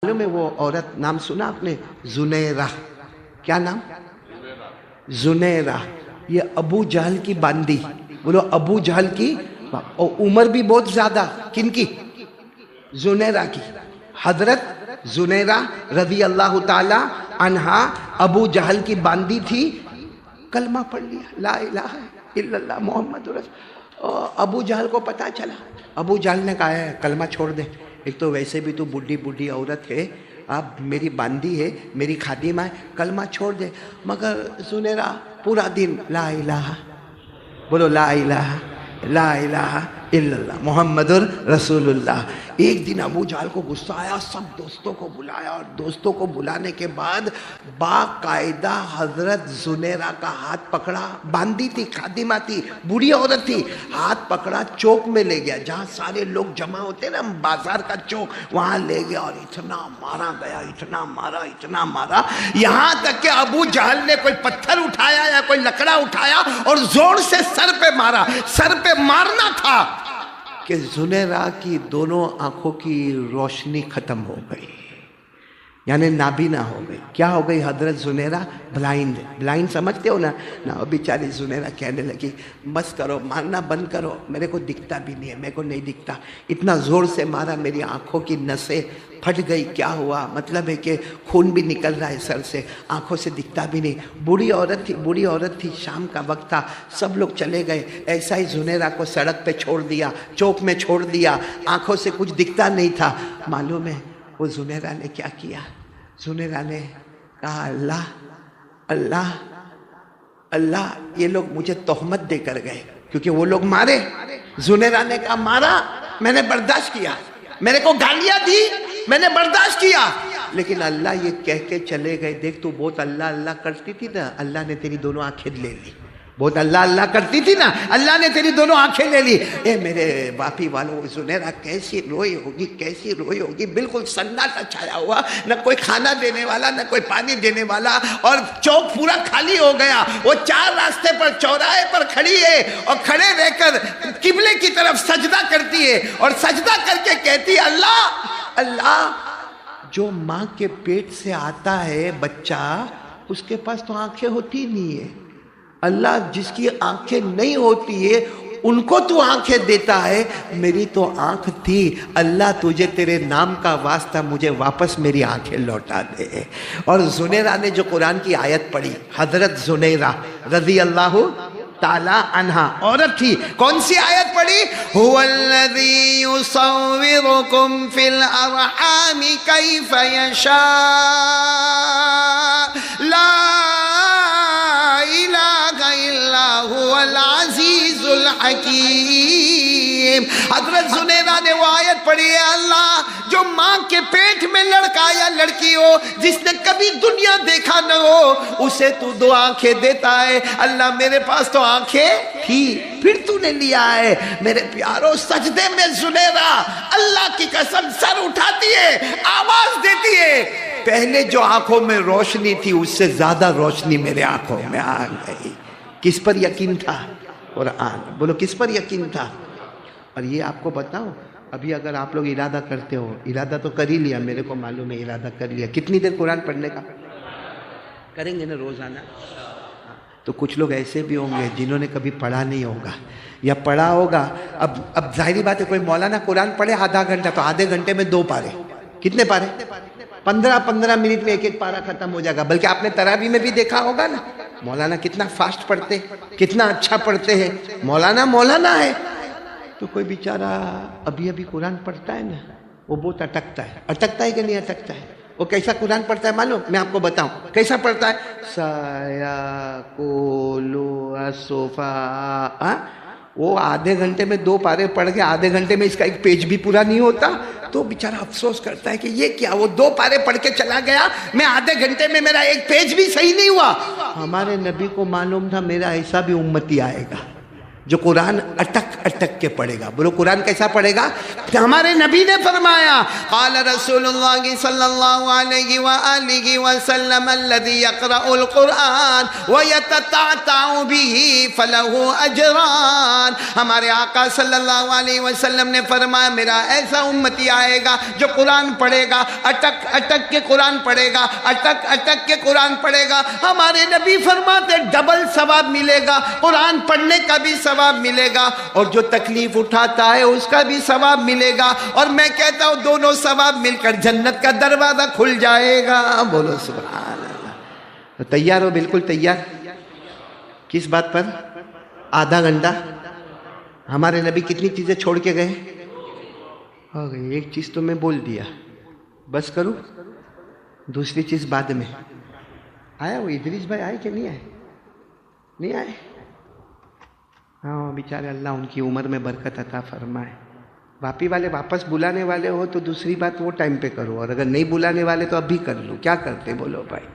معلوم ہے وہ عورت نام سنا آپ نے؟ زنیرہ. کیا نام؟ زنیرہ. یہ ابو جہل کی باندی. بولو ابو جہل کی. اور عمر بھی بہت زیادہ. کن کی؟ زنیرہ کی. حضرت زنیرہ رضی اللہ تعالی عنہا ابو جہل کی باندی تھی. کلمہ پڑھ لیا لا الہ الا اللہ محمد رسول. ابو جہل کو پتہ چلا. ابو جہل نے کہا ہے کلمہ چھوڑ دے. ایک تو ویسے بھی تو بڈھی عورت ہے, اب میری باندی ہے, میری خادمہ ہے, کلمہ چھوڑ دے. مگر زنیرہ پورا دن لا الہ, بولو لا الہ لا الہ الا اللہ محمد رسول اللہ. ایک دن ابو جہل کو غصہ آیا, سب دوستوں کو بلایا, اور دوستوں کو بلانے کے بعد باقاعدہ حضرت زنیرہ کا ہاتھ پکڑا. باندی تھی, خادمہ تھی, بوڑھی عورت تھی. ہاتھ پکڑا, چوک میں لے گیا جہاں سارے لوگ جمع ہوتے نا, بازار کا چوک, وہاں لے گیا اور اتنا مارا گیا, اتنا مارا یہاں تک کہ ابو جہل نے کوئی پتھر اٹھایا یا کوئی لکڑا اٹھایا اور زور سے سر پہ مارا. سر پہ مارنا تھا کہ زنیرہ کی دونوں آنکھوں کی روشنی ختم ہو گئی, یعنی نابینا ہو گئی. کیا ہو گئی حضرت زنیرہ؟ بلائنڈ سمجھتے ہو نا. بیچاری زنیرہ کہنے لگی بس کرو, مارنا بند کرو, میرے کو دکھتا بھی نہیں ہے, میرے کو نہیں دکھتا. اتنا زور سے مارا میری آنکھوں کی نسیں پھٹ گئی. کیا ہوا؟ مطلب ہے کہ خون بھی نکل رہا ہے سر سے, آنکھوں سے دکھتا بھی نہیں. بوڑھی عورت تھی, شام کا وقت تھا, سب لوگ چلے گئے. ایسا ہی زنیرہ کو سڑک پہ چھوڑ دیا, چوک میں چھوڑ دیا, آنکھوں سے کچھ دکھتا نہیں تھا. معلوم ہے وہ زنیرہ نے کیا کیا؟ زنیرہ نے کہا اللہ اللہ اللہ, یہ لوگ مجھے تہمت دے کر گئے کیونکہ وہ لوگ مارے. زنیرہ نے کہا مارا, میں نے برداشت کیا, میرے کو گالیاں دی, میں نے برداشت کیا, لیکن اللہ یہ کہہ کے چلے گئے دیکھ تو بہت اللہ اللہ کرتی تھی نا, اللہ نے تیری دونوں آنکھیں لے لی. بہت اللہ اللہ کرتی تھی نا, اللہ نے تیری دونوں آنکھیں لے لی. اے میرے باپی والوں, زنیرہ کیسی روئی ہوگی. بالکل سناٹا چھایا ہوا, نہ کوئی کھانا دینے والا, نہ کوئی پانی دینے والا, اور چوک پورا خالی ہو گیا. وہ چار راستے پر چوراہے پر کھڑی ہے, اور کھڑے رہ کر قبلے کی طرف سجدہ کرتی ہے, اور سجدہ کر کے کہتی ہے اللہ اللہ. جو ماں کے پیٹ سے آتا ہے بچہ, اس کے پاس تو آنکھیں ہوتی نہیں ہے. اللہ جس کی آنکھیں نہیں ہوتی ہے ان کو تو آنکھیں دیتا ہے. میری تو آنکھ تھی, اللہ تجھے تیرے نام کا واسطہ مجھے واپس میری آنکھیں لوٹا دے. اور زنیرہ نے جو قرآن کی آیت پڑھی, حضرت زنیرہ رضی اللہ تعالی عنہا عورت تھی, کون سی آیت پڑھی؟ هو الذی یصورکم فی الارحام کیف یشاء لا العزیز الحکیم. حضرت زنیرہ نے وہ آیت پڑھی ہے, اللہ جو ماں کے پیٹ میں لڑکا یا لڑکی ہو, جس نے کبھی دنیا دیکھا نہ ہو, اسے تو دو آنکھیں دیتا ہے. اللہ میرے پاس تو آنکھیں تھی, پھر تو نے لیا ہے. میرے پیاروں, سجدے میں زنیرہ اللہ کی قسم سر اٹھاتی ہے, آواز دیتی ہے, پہلے جو آنکھوں میں روشنی تھی اس سے زیادہ روشنی میرے آنکھوں میں آ گئی. کس پر یقین تھا؟ قرآن. بولو کس پر یقین تھا؟ اور یہ آپ کو بتاؤ, ابھی اگر آپ لوگ ارادہ کرتے ہو, ارادہ تو کر ہی لیا, میرے کو معلوم ہے ارادہ کر لیا, کتنی دیر قرآن پڑھنے کا کریں گے نا روزانہ؟ تو کچھ لوگ ایسے بھی ہوں گے جنہوں نے کبھی پڑھا نہیں ہوگا یا پڑھا ہوگا. اب ظاہری بات ہے, کوئی مولانا قرآن پڑھے آدھا گھنٹہ, تو آدھے گھنٹے میں 2 پارے. کتنے پارے؟ 15 منٹ میں ایک پارا ختم ہو جائے گا. بلکہ آپ نے تراویح میں بھی دیکھا ہوگا نا, مولانا کتنا فاسٹ پڑھتے, کتنا اچھا پڑھتے ہیں. مولانا ہے. تو کوئی بیچارہ ابھی قرآن پڑھتا ہے نا, وہ بہت اٹکتا ہے کہ نہیں اٹکتا ہے؟ وہ کیسا قرآن پڑھتا ہے معلوم؟ میں آپ کو بتاؤں کیسا پڑھتا ہے. سایقولو الصفا, وہ آدھے گھنٹے میں 2 پارے پڑھ کے آدھے گھنٹے میں اس کا ایک پیج بھی پورا نہیں ہوتا. تو بیچارہ افسوس کرتا ہے کہ یہ کیا, وہ 2 پارے پڑھ کے چلا گیا, میں آدھے گھنٹے میں میرا ایک پیج بھی صحیح نہیں ہوا. ہمارے نبی کو معلوم تھا میرا ایسا بھی امتی آئے گا, جو قرآن اٹک اٹک کے پڑھے گا. بولو قرآن کیسا پڑھے گا؟ ہمارے نبی نے فرمایا قال رسول اللہ صلی اللہ علیہ وآلہ وسلم الذي يقرأ القرآن ويتتعتع به فله اجران. ہمارے آقا صلی اللہ علیہ وسلم نے فرمایا میرا ایسا امتی آئے گا جو قرآن پڑھے گا، اٹک اٹک کے قرآن پڑھے گا، اٹک اٹک کے قرآن پڑھے گا. ہمارے نبی فرماتے ڈبل ثواب ملے گا، قرآن پڑھنے کا بھی ثواب ملے گا اور جو تکلیف اٹھاتا ہے اس کا بھی ثواب ملے گا. اور میں کہتا ہوں دونوں ثواب مل کر جنت کا دروازہ کھل جائے گا. بولو سبحان اللہ. تو تیار ہو؟ بالکل تیار. کس بات پر؟ آدھا گھنٹہ. ہمارے نبی کتنی چیزیں چھوڑ کے گئے؟ ہو گئی. ایک چیز تو میں بول دیا، بس کروں. دوسری چیز بعد میں. آیا وہ ادریس بھائی آئے کہ نہیں آئے؟ نہیں آئے؟ ہاں بیچارے اللہ ان کی عمر میں برکت عطا فرمائے. واپی والے واپس بلانے والے ہو تو دوسری بات وہ ٹائم پہ کرو، اور اگر نہیں بلانے والے تو ابھی کر لو. کیا کرتے بولو بھائی؟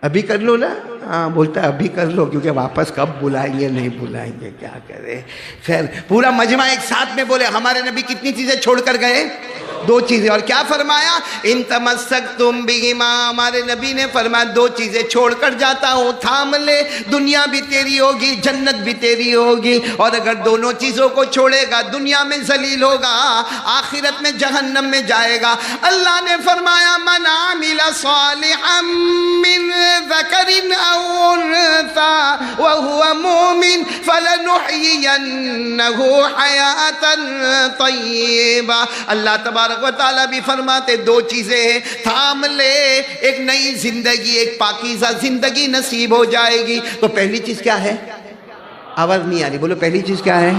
ابھی کر لو نا. ہاں بولتا ہے ابھی کر لو کیونکہ واپس کب بلائیں گے نہیں بلائیں گے کیا کرے. خیر پورا مجمع ایک ساتھ میں بولے ہمارے نبی کتنی چیزیں چھوڑ کر گئے؟ دو چیزیں. اور کیا فرمایا؟ ان تمسکتم بہما. ہمارے نبی نے فرمایا دو چیزیں چھوڑ کر جاتا ہوں، تھام لے، دنیا بھی تیری ہوگی جنت بھی تیری ہوگی. اور اگر دونوں چیزوں کو چھوڑے گا دنیا میں ذلیل ہوگا، آخرت میں جہنم میں جائے گا. اللہ نے فرمایا من عمل صالحا من ذکر او انثى وهو مؤمن فلنحيينه حیاة طیبہ. اللہ تبارک و تعالیٰ بھی فرماتے دو چیزیں ہیں، تھام لے، ایک نئی زندگی، ایک پاکیزہ زندگی نصیب ہو جائے گی. تو پہلی چیز کیا ہے؟ آواز نہیں آ رہی، بولو پہلی چیز کیا ہے؟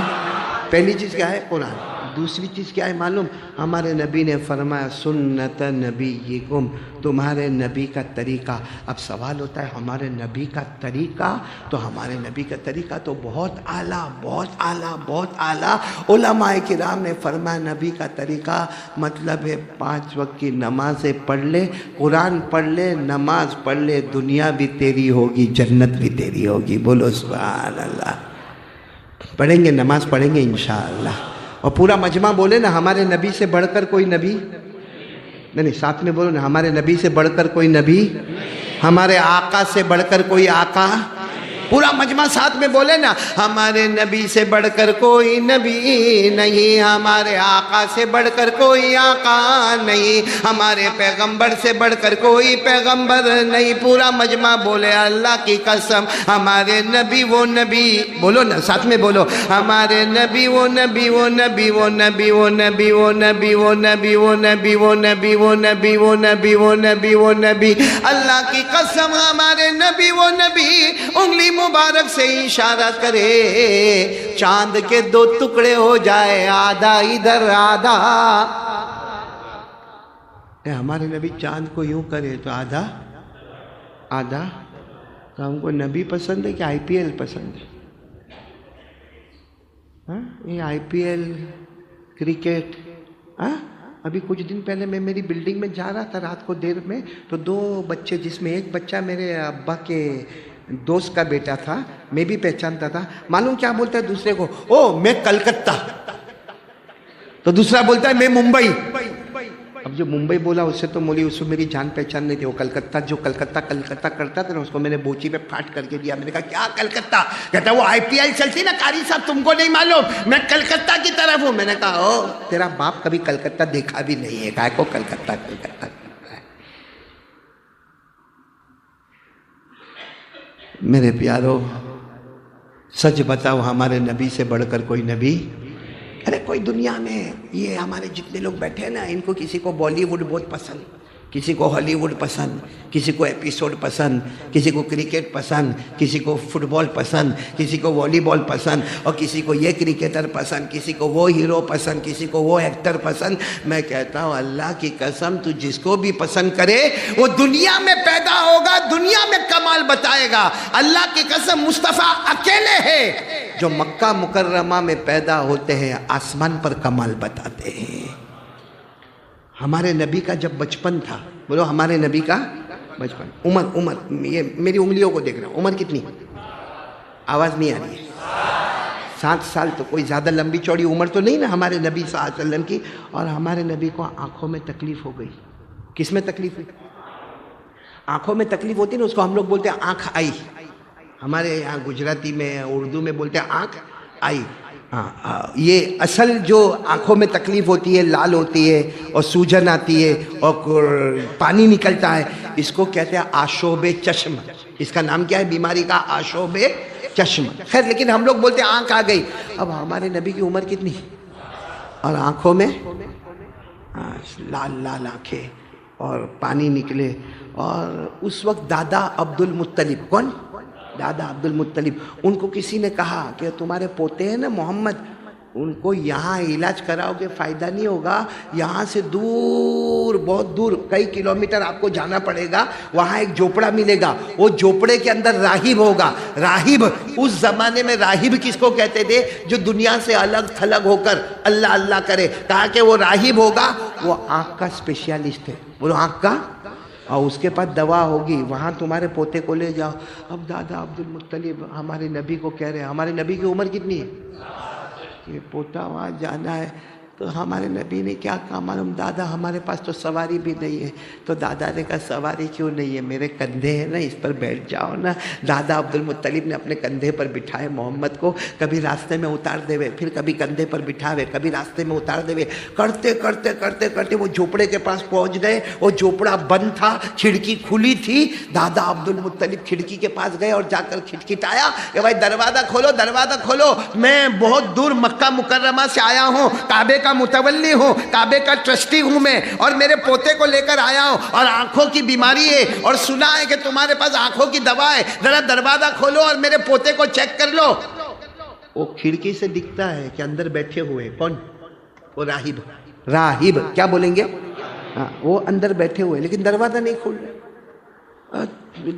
پہلی چیز کیا ہے؟ قرآن. دوسری چیز کیا ہے معلوم؟ ہمارے نبی نے فرمایا سنت نبیکم، تمہارے نبی کا طریقہ. اب سوال ہوتا ہے ہمارے نبی کا طریقہ، تو ہمارے نبی کا طریقہ تو بہت اعلیٰ بہت اعلیٰ بہت اعلیٰ. علماء کرام نے فرمایا نبی کا طریقہ مطلب ہے 5 وقت کی نمازیں پڑھ لے، قرآن پڑھ لے، نماز پڑھ لے، دنیا بھی تیری ہوگی جنت بھی تیری ہوگی. بولو سبحان اللہ. پڑھیں گے، نماز پڑھیں گے انشاءاللہ. اور پورا مجمع بولے نا ہمارے نبی سے بڑھ کر کوئی نبی نہیں. ساتھ میں بولو نا ہمارے نبی سے بڑھ کر کوئی نبی، ہمارے آقا سے بڑھ کر کوئی آقا. پورا مجمع ساتھ میں بولے نا ہمارے نبی سے بڑھ کر کوئی نبی نہیں، ہمارے آقا سے بڑھ کر کوئی آقا نہیں، ہمارے پیغمبر سے بڑھ کر کوئی پیغمبر نہیں. پورا مجمع بولے اللہ کی قسم ہمارے نبی وہ نبی. بولو نا ساتھ میں بولو ہمارے نبی وہ نبی وہ نبی وہ نبی وہ نبی وہ نبی وہ نبی وہ نبی وہ نبی وہ نبی وہ نبی وہ نبی وہ نبی. اللہ کی قسم ہمارے نبی وہ نبی. انگلی مبارک سے اشارہ کرے چاند کے 2 ٹکڑے ہو جائے، آدھا ادھر آدھا. ہمارے نبی چاند کو یوں کرے تو آدھا آدھا. تو ہم کو نبی پسند ہے کہ آئی پی ایل پسند ہے؟ یہ آئی پی ایل کرکٹ. ابھی کچھ دن پہلے میں میری بلڈنگ میں جا رہا تھا رات کو دیر میں، تو 2 بچے جس میں ایک بچہ میرے ابا کے دوست کا بیٹا تھا، میں بھی پہچانتا تھا. معلوم کیا بولتا ہے دوسرے کو؟ او میں کلکتہ. تو دوسرا بولتا ہے میں ممبئی. اب جو ممبئی بولا اس سے تو مولی اس کو میری جان پہچان نہیں تھی. وہ کلکتہ جو کلکتہ کرتا تھا نا، اس کو میں نے بوچی پہ پھاٹ کر کے دیا. میں نے کہا کیا کلکتہ؟ کہتا وہ آئی پی ایل چلتی نا قاری صاحب، تم کو نہیں معلوم میں کلکتہ کی طرف ہوں. میں نے کہا او تیرا باپ کبھی کلکتہ دیکھا بھی نہیں ہے، کہا کو کلکتہ کلکتہ. میرے پیارو سچ بتاؤ ہمارے نبی سے بڑھ کر کوئی نبی؟ ارے کوئی دنیا میں یہ ہمارے جتنے لوگ بیٹھے ہیں نا، ان کو کسی کو بالی ووڈ بہت پسند، کسی کو ہالی ووڈ پسند، کسی کو ایپیسوڈ پسند، کسی کو کرکٹ پسند، کسی کو فٹ بال پسند، کسی کو والی بال پسند، اور کسی کو یہ کرکٹر پسند، کسی کو وہ ہیرو پسند، کسی کو وہ ایکٹر پسند. میں کہتا ہوں اللہ کی قسم تو جس کو بھی پسند کرے وہ دنیا میں پیدا ہوگا، دنیا میں کمال بتائے گا. اللہ کی قسم مصطفیٰ اکیلے ہیں جو مکہ مکرمہ میں پیدا ہوتے ہیں، آسمان پر کمال بتاتے ہیں. ہمارے نبی کا جب بچپن تھا، بولو ہمارے نبی کا بچپن، عمر یہ میری انگلیوں کو دیکھ رہا ہوں، عمر کتنی؟ آواز نہیں آ رہی ہے. 7 سال تو کوئی زیادہ لمبی چوڑی عمر تو نہیں نا ہمارے نبی صلی اللہ علیہ وسلم کی. اور ہمارے نبی کو آنکھوں میں تکلیف ہو گئی. کس میں تکلیف ہوئی؟ آنکھوں میں تکلیف ہوتی ہے نا، اس کو ہم لوگ بولتے ہیں آنکھ آئی. ہمارے یہاں گجراتی میں اردو میں بولتے ہیں آنکھ آئی. یہ اصل جو آنکھوں میں تکلیف ہوتی ہے، لال ہوتی ہے اور سوجن آتی ہے اور پانی نکلتا ہے، اس کو کہتے ہیں آشوب چشم. اس کا نام کیا ہے بیماری کا؟ آشوب چشم. خیر لیکن ہم لوگ بولتے ہیں آنکھ آ گئی. اب ہمارے نبی کی عمر کتنی اور آنکھوں میں لال لال آنکھیں اور پانی نکلے. اور اس وقت دادا عبد المطلب، کون؟ دادا عبد المطلب، ان کو کسی نے کہا کہ تمہارے پوتے ہیں نا محمد، ان کو یہاں علاج کراؤ گے فائدہ نہیں ہوگا، یہاں سے دور، بہت دور، کئی کلومیٹر آپ کو جانا پڑے گا، وہاں ایک جھوپڑا ملے گا، وہ جھوپڑے کے اندر راہب ہوگا. راہب اس زمانے میں راہب کس کو کہتے تھے؟ جو دنیا سے الگ تھلگ ہو کر اللہ اللہ کرے. کہا کہ وہ راہب ہوگا، وہ آنکھ کا اسپیشلسٹ ہے. بولو آنکھ کا، اور اس کے پاس دوا ہوگی، وہاں تمہارے پوتے کو لے جاؤ. اب دادا عبد المطلب ہمارے نبی کو کہہ رہے ہیں، ہمارے نبی کی عمر کتنی ہے؟ یہ پوتا وہاں جانا ہے. تو ہمارے نبی نے کیا کہا معلوم؟ دادا ہمارے پاس تو سواری بھی نہیں ہے. تو دادا نے کہا سواری کیوں نہیں ہے؟ میرے کندھے ہیں نا، اس پر بیٹھ جاؤ نا. دادا عبد المطلب نے اپنے کندھے پر بٹھائے محمد کو، کبھی راستے میں اتار دے ہوئے، پھر کبھی کندھے پر بٹھاوے، کبھی راستے میں اتار دے ہوئے، کرتے کرتے کرتے کرتے وہ جھوپڑے کے پاس پہنچ گئے. وہ جھوپڑا بند تھا، کھڑکی کھلی تھی. دادا عبد المطلب کھڑکی کے پاس گئے اور جا کر کھٹکھٹایا کہ بھائی دروازہ کھولو، دروازہ کھولو، میں بہت دور مکہ مکرمہ سے آیا ہوں، کعبے کا متولی ہوں، کعبے کا ٹرسٹی ہوں میں، اور میرے پوتے کو لے کر آیا ہوں اور آنکھوں کی بیماری ہے، اور سنا ہے کہ تمہارے پاس آنکھوں کی دوا ہے، ذرا دروازہ کھولو اور میرے پوتے کو چیک کر لو. وہ کھڑکی سے دکھتا ہے کہ اندر بیٹھے ہوئے کون؟ وہ راہب. راہب کیا بولیں گے؟ وہ اندر بیٹھے ہوئے لیکن دروازہ نہیں کھول رہے.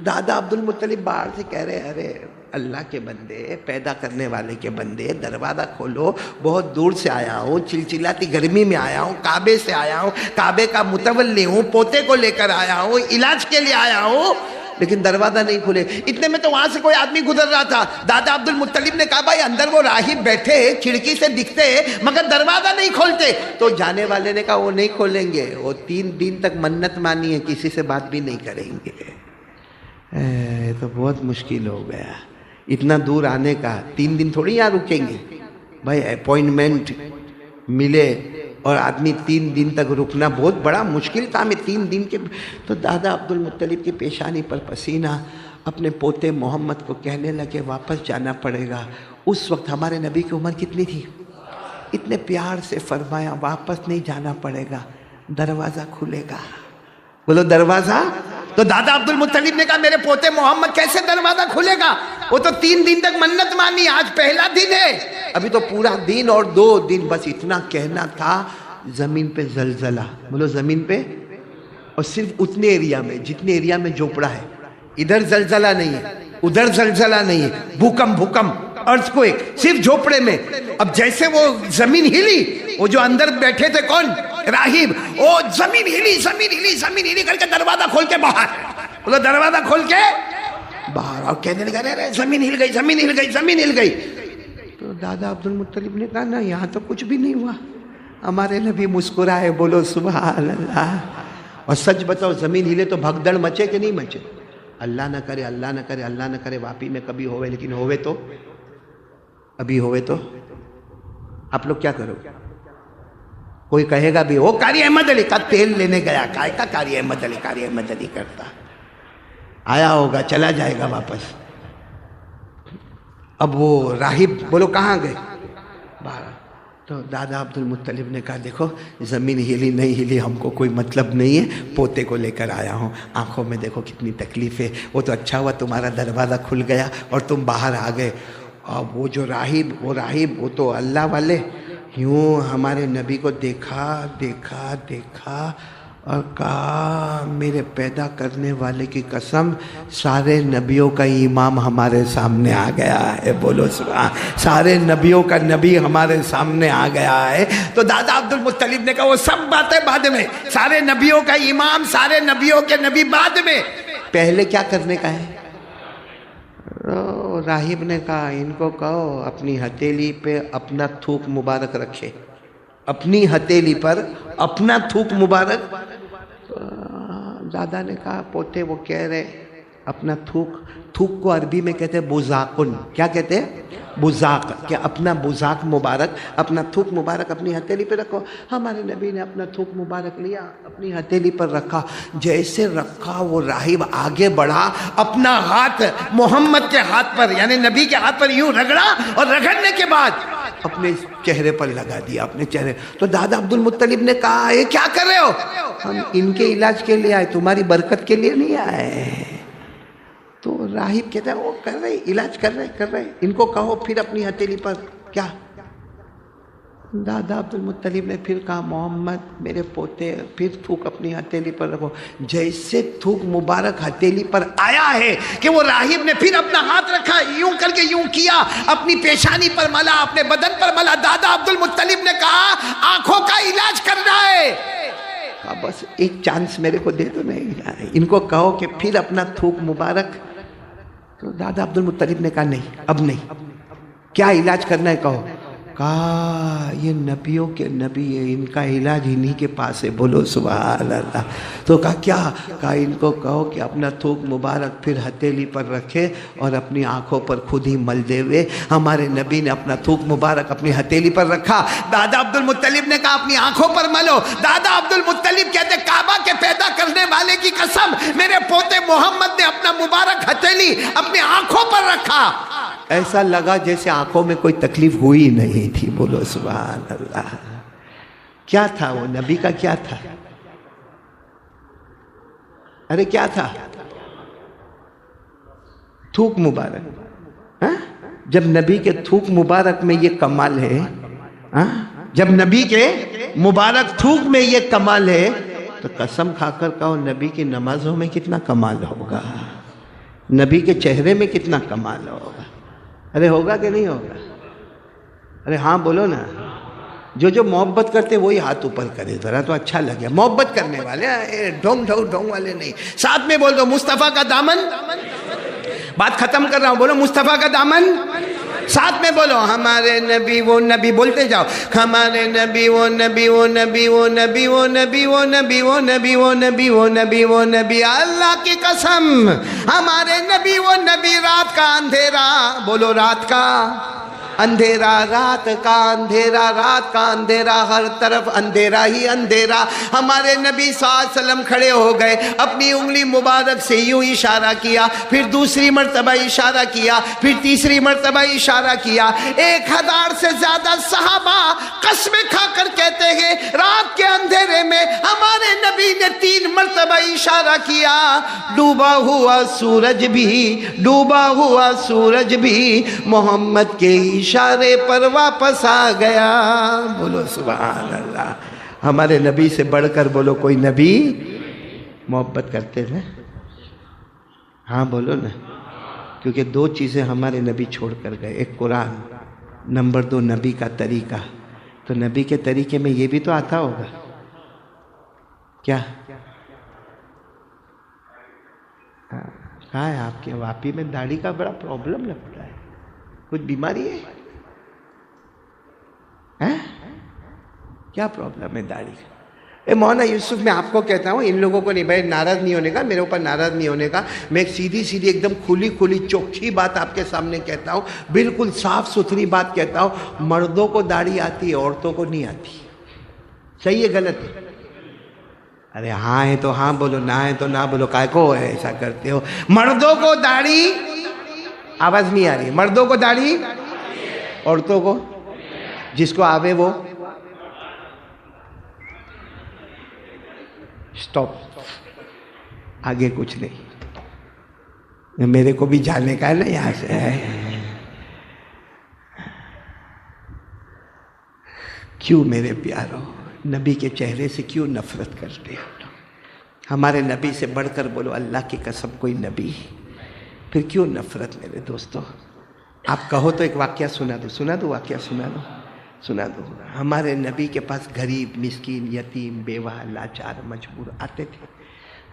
دادا عبد المطلب باہر سے کہہ رہے ارے اللہ کے بندے، پیدا کرنے والے کے بندے، دروازہ کھولو، بہت دور سے آیا ہوں، چلچلاتی گرمی میں آیا ہوں، کعبے سے آیا ہوں، کعبے کا متولی ہوں، پوتے کو لے کر آیا ہوں، علاج کے لیے آیا ہوں، لیکن دروازہ نہیں کھلے. اتنے میں تو وہاں سے کوئی آدمی گزر رہا تھا. دادا عبد المطلب نے کہا بھائی اندر وہ راہب بیٹھے، کھڑکی سے دکھتے مگر دروازہ نہیں کھولتے. تو جانے والے نے کہا وہ نہیں کھولیں گے، وہ 3 دن تک منت مانی ہے، کسی سے بات بھی نہیں کریں گے. تو بہت مشکل ہو گیا اتنا دور آنے کا. 3 دن تھوڑی یہاں رکیں گے بھائی، اپوائنٹمنٹ ملے اور آدمی 3 دن تک رکنا بہت بڑا مشکل کام ہے. 3 دن کے تو دادا عبد المطلب کی پیشانی پر پسینہ، اپنے پوتے محمد کو کہنے لگے واپس جانا پڑے گا. اس وقت ہمارے نبی کی عمر کتنی تھی؟ اتنے پیار سے فرمایا واپس نہیں جانا پڑے گا، دروازہ کھلے گا. بولو دروازہ. تو دادا عبد المطلب نے کہا میرے پوتے محمد کیسے دروازہ کھلے گا؟ وہ تو 3 دن تک منت مانی، آج پہلا دن ہے، ابھی تو پورا دن اور 2 دن. بس اتنا کہنا تھا. زمین پہ زلزلہ، بولو زمین پہ، اور صرف اتنے ایریا میں جتنے ایریا میں جھوپڑا ہے. ادھر زلزلہ نہیں ہے، ادھر زلزلہ نہیں ہے، بھوکمپ ارتھکویک صرف جھوپڑے میں. اب جیسے وہ زمین ہلی، وہ جو اندر بیٹھے تھے کون؟ راہب. وہ زمین ہلی، زمین ہلی، زمین ہلی کر کے دروازہ کھول کے باہر. بولو دروازہ کھول کے باہر. اور کہنے لگا رہے زمین ہل گئی، زمین ہل گئی، زمین ہل گئی. تو دادا عبد المطلب نے کہا نا یہاں تو کچھ بھی نہیں ہوا. ہمارے نبی مسکرائے، بولو سبحان اللہ. اور سچ بتاؤ زمین ہلے تو بھگدڑ مچے کہ نہیں مچے؟ اللہ نہ کرے، اللہ نہ کرے، اللہ نہ کرے واپی میں کبھی ہوئے، لیکن ہوئے تو ابھی ہوئے تو آپ لوگ کیا کرو؟ کوئی کہے گا بھی وہ قاری احمد علی کا تیل لینے گیا، کائے کا قاری احمد علی، قاری احمد علی کرتا آیا ہوگا، چلا جائے گا واپس. اب وہ راہب بولو کہاں گئے؟ باہر. تو دادا عبد المطلب نے کہا دیکھو زمین ہلی نہیں ہلی ہم کو کوئی مطلب نہیں ہے، پوتے کو لے کر آیا ہوں، آنکھوں میں دیکھو کتنی تکلیف ہے. وہ تو اچھا ہوا تمہارا دروازہ کھل گیا اور تم باہر آ گئے. اب وہ جو راہب، وہ تو اللہ والے، یوں ہمارے نبی کو دیکھا دیکھا دیکھا اور کہا میرے پیدا کرنے والے کی قسم، سارے نبیوں کا امام ہمارے سامنے آ گیا ہے. بولو سبحان. سارے نبیوں کا نبی ہمارے سامنے آ گیا ہے. تو دادا عبد المطلب نے کہا وہ سب باتیں بعد میں، سارے نبیوں کا امام، سارے نبیوں کے نبی بعد میں، پہلے کیا کرنے کا ہے؟ راہب نے کہا ان کو کہو اپنی ہتھیلی پہ اپنا تھوک مبارک رکھے، اپنی ہتھیلی پر اپنا تھوک مبارک. تو دادا نے کہا پوتے وہ کہہ رہے اپنا تھوک کو عربی میں کہتے ہیں بزاقن. کیا کہتے ہیں؟ بزاق. کہ اپنا بزاق مبارک، اپنا تھوک مبارک اپنی ہتھیلی پہ رکھو. ہمارے نبی نے اپنا تھوک مبارک لیا، اپنی ہتھیلی پر رکھا. جیسے رکھا وہ راہب آگے بڑھا، اپنا ہاتھ محمد کے ہاتھ پر یعنی نبی کے ہاتھ پر یوں رگڑا، اور رگڑنے کے بعد اپنے چہرے پر لگا دیا، اپنے چہرے. تو دادا عبد المطلب نے کہا یہ کیا کر رہے ہو؟ ہم ان کے علاج کے لیے آئے، تمہاری برکت کے لیے نہیں آئے. تو راہب کہتا ہے وہ کر رہے علاج کر رہے ان کو کہو پھر اپنی ہتھیلی پر. کیا؟ دادا عبد المطلب نے پھر کہا محمد میرے پوتے پھر تھوک اپنی ہتھیلی پر رکھو. جیسے تھوک مبارک ہتھیلی پر آیا ہے کہ وہ راہب نے پھر اپنا ہاتھ رکھا، یوں کر کے یوں کیا، اپنی پیشانی پر ملا، اپنے بدن پر ملا. دادا عبد المطلب نے کہا آنکھوں کا علاج کرنا ہے. بس ایک چانس میرے کو دے دو. نہیں ان کو کہو کہ پھر اپنا تھوک مبارک. تو دادا عبد المطلب نے کہا نہیں اب نہیں. کیا علاج کرنا ہے کہو. کہا یہ نبیوں کے نبی ہے، ان کا علاج انہی کے پاس ہے. بولو سبحان اللہ. تو کہا کیا؟ کہا ان کو کہو کہ اپنا تھوک مبارک پھر ہتھیلی پر رکھے اور اپنی آنکھوں پر خود ہی مل دے ہوئے. ہمارے نبی نے اپنا تھوک مبارک اپنی ہتھیلی پر رکھا. دادا عبد المطلب نے کہا اپنی آنکھوں پر ملو. دادا عبد المطلب کہتے کعبہ کے پیدا کرنے والے کی قسم میرے پوتے محمد نے اپنا مبارک ہتھیلی اپنی آنکھوں پر رکھا. ایسا لگا جیسے آنکھوں میں کوئی تکلیف ہوئی نہیں تھی. بولو سبحان اللہ. کیا تھا وہ نبی کا؟ کیا تھا؟ ارے کیا تھا؟ تھوک مبارک. جب نبی کے تھوک مبارک میں یہ کمال ہے، جب نبی کے مبارک تھوک میں یہ کمال ہے تو قسم کھا کر کہو نبی کی نمازوں میں کتنا کمال ہوگا، نبی کے چہرے میں کتنا کمال ہوگا. ارے ہوگا کہ نہیں ہوگا؟ ارے ہاں بولو نا. جو محبت کرتے وہی ہاتھ اوپر کرے ذرا تو اچھا لگے. محبت کرنے والے ڈھونگ والے نہیں. ساتھ میں بول دو مصطفیٰ کا دامن. بات ختم کر رہا ہوں. بولو مصطفیٰ کا دامن. ساتھ میں بولو ہمارے نبی وہ نبی. بولتے جاؤ ہمارے نبی وہ نبی وہ نبی وہ نبی وہ نبی وہ نبی وہ نبی وہ نبی وہ نبی وہ نبی. اللہ کی قسم ہمارے نبی وہ نبی. رات کا اندھیرا. بولو رات کا اندھیرا، رات کا اندھیرا، رات کا اندھیرا، ہر طرف اندھیرا ہی اندھیرا. ہمارے نبی صلی اللہ علیہ وسلم کھڑے ہو گئے، اپنی انگلی مبارک سے یوں اشارہ کیا، پھر دوسری مرتبہ اشارہ کیا، پھر تیسری مرتبہ اشارہ کیا. 1000 سے زیادہ صحابہ قسمیں کھا کر کہتے ہیں رات کے اندھیرے میں ہمارے نبی نے 3 مرتبہ اشارہ کیا. ڈوبا ہوا سورج بھی، ڈوبا ہوا سورج بھی محمد کے اشارے پر واپس آ گیا. بولو سبحان اللہ. ہمارے نبی سے بڑھ کر بولو کوئی نبی. محبت کرتے تھے؟ ہاں بولو نا. کیونکہ 2 چیزیں ہمارے نبی چھوڑ کر گئے. ایک قرآن، نمبر 2 نبی کا طریقہ. تو نبی کے طریقے میں یہ بھی تو آتا ہوگا. کیا کہاں ہے آپ کے واپی میں داڑھی کا بڑا پرابلم لگتا ہے؟ کچھ بیماری ہے؟ کیا پرابلم ہے داڑھی کا؟ مولانا یوسف میں آپ کو کہتا ہوں ان لوگوں کو نہیں، بھائی ناراض نہیں ہونے کا، میرے اوپر ناراض نہیں ہونے کا. میں ایک سیدھی ایک دم کھلی چوکھی بات آپ کے سامنے کہتا ہوں، بالکل صاف ستھری بات کہتا ہوں. مردوں کو داڑھی آتی ہے، عورتوں کو نہیں آتی. صحیح ہے غلط ہے؟ ارے ہاں ہے تو ہاں بولو، نہ ہے تو نہ بولو. کائے کو ایسا کرتے ہو؟ مردوں کو داڑھی، آواز نہیں آ رہی. مردوں کو داڑھی، عورتوں کو جس کو آوے وہ. سٹاپ. آگے کچھ نہیں. میرے کو بھی جانے کا ہے نا یہاں سے. کیوں میرے پیارو نبی کے چہرے سے کیوں نفرت کرتے ہو؟ ہمارے نبی سے بڑھ کر بولو اللہ کی قسم کوئی نبی. پھر کیوں نفرت میرے دوستو؟ آپ کہو تو ایک واقعہ سنا دو واقعہ سنا دو. ہمارے نبی کے پاس غریب، مسکین، یتیم، بیوہ، لاچار، مجبور آتے تھے.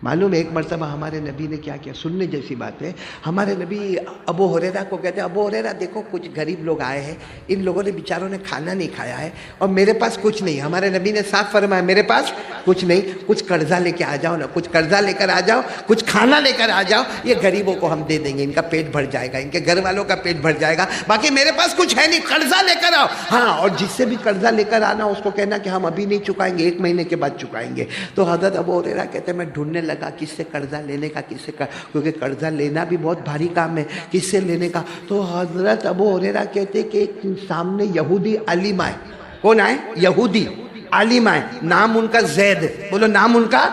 معلوم ایک مرتبہ ہمارے نبی نے کیا کیا، سننے جیسی بات ہے. ہمارے نبی ابو ہریرہ کو کہتے ہیں ابو ہریرہ دیکھو کچھ غریب لوگ آئے ہیں، ان لوگوں نے بیچاروں نے کھانا نہیں کھایا ہے اور میرے پاس کچھ نہیں. ہمارے نبی نے صاف فرمایا میرے پاس کچھ نہیں، کچھ قرضہ لے کے آ جاؤ نا، کچھ قرضہ لے کر آ جاؤ، کچھ کھانا لے کر آ جاؤ، یہ غریبوں کو ہم دے دیں گے، ان کا پیٹ بھر جائے گا، ان کے گھر والوں کا پیٹ بھر جائے گا، باقی میرے پاس کچھ ہے نہیں، قرضہ لے کر آؤ. ہاں، اور جس سے بھی قرضہ لے کر آنا اس کو کہنا کہ ہم ابھی نہیں چکائیں گے، 1 مہینے کے بعد چکائیں گے. تو حضرت ابو ہریرہ کہتے ہیں میں ڈھونڈنے لگا کس سے قرضہ لینے کا، کس سے کیونکہ قرضہ لینا بھی بہت بھاری کام ہے، کس سے لینے کا. تو حضرت ابو ہریرہ کہتے کہ ایک سامنے یہودی عالم آئے. کون آئے؟ یہودی عالم آئے، نام ان کا زید. بولو نام ان کا،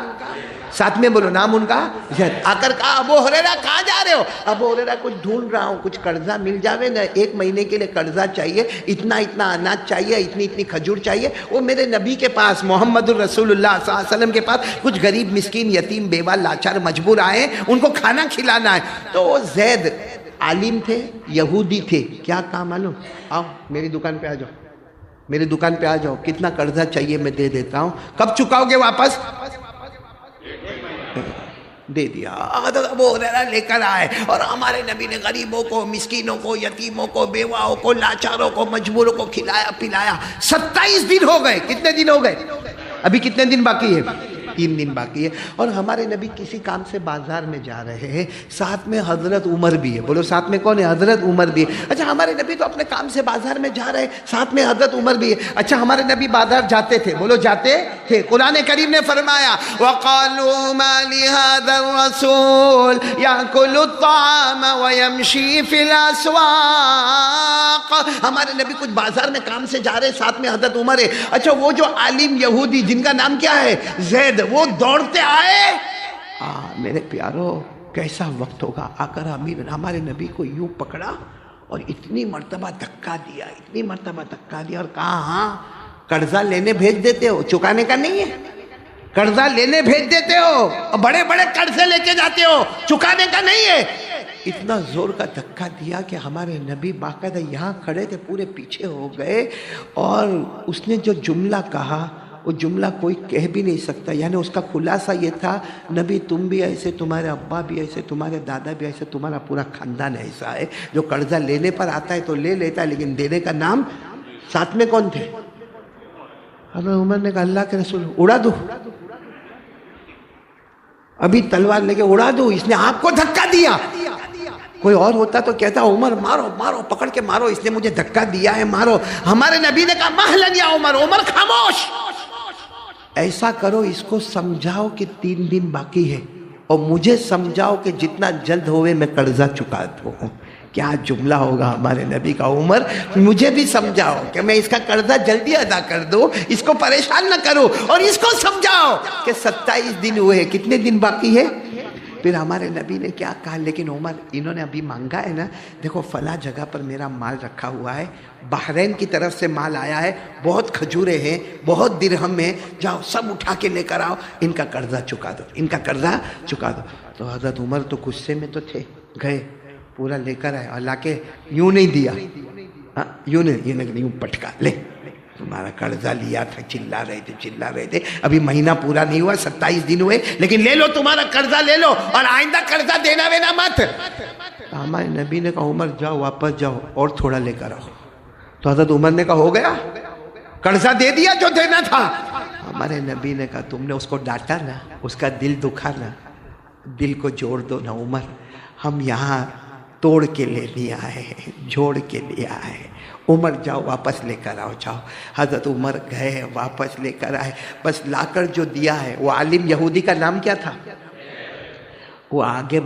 ساتھ میں بولو نام ان کا زید. آ کر کہا ابو ہریرہ کہاں جا رہے ہو؟ ابو ہریرہ کچھ ڈھونڈ رہا ہوں، کچھ قرضہ مل جاوے نا، 1 مہینے کے لیے قرضہ چاہیے، اتنا اتنا اناج چاہیے، اتنی اتنی کھجور چاہیے. وہ میرے نبی کے پاس محمد الرسول اللہ صلی اللہ علیہ وسلم کے پاس کچھ غریب مسکین یتیم بیوہ لاچار مجبور آئے ہیں، ان کو کھانا کھلانا ہے. تو وہ زید عالم تھے، یہودی تھے. کیا کام معلوم؟ آؤ میری دکان پہ آ جاؤ، میری دکان پہ آ جاؤ، کتنا قرضہ چاہیے میں دے دیتا ہوں، کب چکاؤ گے واپس؟ دے دیا. حضرت ابو ہریرہ لے کر آئے اور ہمارے نبی نے غریبوں کو، مسکینوں کو، یتیموں کو، بیواؤں کو، لاچاروں کو، مجبوروں کو کھلایا پلایا. 27 دن ہو گئے. کتنے دن ہو گئے؟ ابھی کتنے دن باقی ہے؟ 3 دن باقی ہے. اور ہمارے نبی کسی کام سے بازار میں جا رہے ہیں، ساتھ میں حضرت عمر بھی ہے. بولو ساتھ میں کون ہے؟ حضرت عمر بھی ہے. اچھا ہمارے نبی تو اپنے کام سے بازار میں جا رہے ہیں، ساتھ میں حضرت عمر بھی ہے. اچھا ہمارے نبی بازار جاتے تھے، بولو جاتے تھے. قرآن کریم نے فرمایا وَقَالُوا مَا لِهَذَا الرَّسُولِ يَأْكُلُ الطَّعَامَ وَيَمْشِي فِي الْأَسْوَاقِ. ہمارے نبی کچھ بازار میں کام سے جا رہے، ساتھ میں حضرت عمر ہے. اچھا وہ جو عالم یہودی جن کا نام کیا ہے؟ زید، وہ دوڑتے آئے. میرے پیارو کیسا وقت ہوگا. آ کر ہمارے نبی کو یوں پکڑا اور اتنی مرتبہ دھکا دیا، اتنی مرتبہ دھکا دیا اور کہا ہاں قرضہ لینے بھیج دیتے ہو، چکانے کا نہیں ہے. قرضہ لینے بھیج دیتے ہو، بڑے بڑے قرضے لے کے جاتے ہو، چکانے کا نہیں ہے. اتنا زور کا دھکا دیا کہ ہمارے نبی باقاعدہ یہاں کھڑے تھے، پورے پیچھے ہو گئے. اور اس نے جو جملہ کہا وہ جملہ کوئی کہہ بھی نہیں سکتا. یعنی اس کا خلاصہ یہ تھا نبی تم بھی ایسے، تمہارے ابا بھی ایسے، تمہارے دادا بھی ایسے، تمہارا پورا خاندان ایسا ہے جو قرضہ لینے پر آتا ہے تو لے لیتا ہے لیکن دینے کا نام. ساتھ میں کون تھے؟ حضرت عمر نے کہا اللہ کے رسول اڑا دو، ابھی تلوار لے کے اڑا دو. اس نے آپ کو دھکا دیا. کوئی اور ہوتا تو کہتا عمر مارو مارو، پکڑ کے مارو، اس نے مجھے دھکا دیا ہے مارو. ہمارے نبی نے کہا مہلن یا عمر، عمر خاموش. ایسا کرو اس کو سمجھاؤ کہ 3 دن باقی ہے اور مجھے سمجھاؤ کہ جتنا جلد ہوئے میں قرضہ چکا دوں. کیا جملہ ہوگا ہمارے نبی کا. عمر مجھے بھی سمجھاؤ کہ میں اس کا قرضہ جلدی ادا کر دوں، اس کو پریشان نہ کرو، اور اس کو سمجھاؤ کہ 27 دن ہوئے، کتنے دن باقی ہے. پھر ہمارے نبی نے کیا کہا لیکن عمر انہوں نے ابھی مانگا ہے نا، دیکھو فلاں جگہ پر میرا مال رکھا ہوا ہے، بحرین کی طرف سے مال آیا ہے، بہت کھجورے ہیں، بہت درہم ہیں، جاؤ سب اٹھا کے لے کر آؤ، ان کا قرضہ چکا دو، ان کا قرضہ چکا دو. تو حضرت عمر تو غصے میں تو تھے، گئے پورا لے کر آئے اور لا کے یوں نہیں دیا، یوں نہیں، یوں پٹکا لے تمہارا قرضہ لیا تھا. چلا رہے تھے ابھی مہینہ پورا نہیں ہوا، 27 دن ہوئے، لیکن لے لو تمہارا قرضہ لے لو اور آئندہ قرضہ دینا وینا مت. ہمارے نبی نے کہا عمر جاؤ واپس جاؤ اور تھوڑا لے کر آؤ. تو حضرت عمر نے کہا ہو گیا، قرضہ دے دیا جو دینا تھا. ہمارے نبی نے کہا تم نے اس کو ڈانٹا نا، اس کا دل دکھا نا، دل کو جوڑ دو نا عمر. ہم یہاں توڑ کے لے لیا ہے، جوڑ کے لیا ہے. عمر جاؤ واپس لے کر آؤ، جاؤ. حضرت عمر گئے واپس لے کر آئے. بس لا کر جو دیا ہے، وہ عالم یہودی کا نام کیا تھا؟ وہ آگے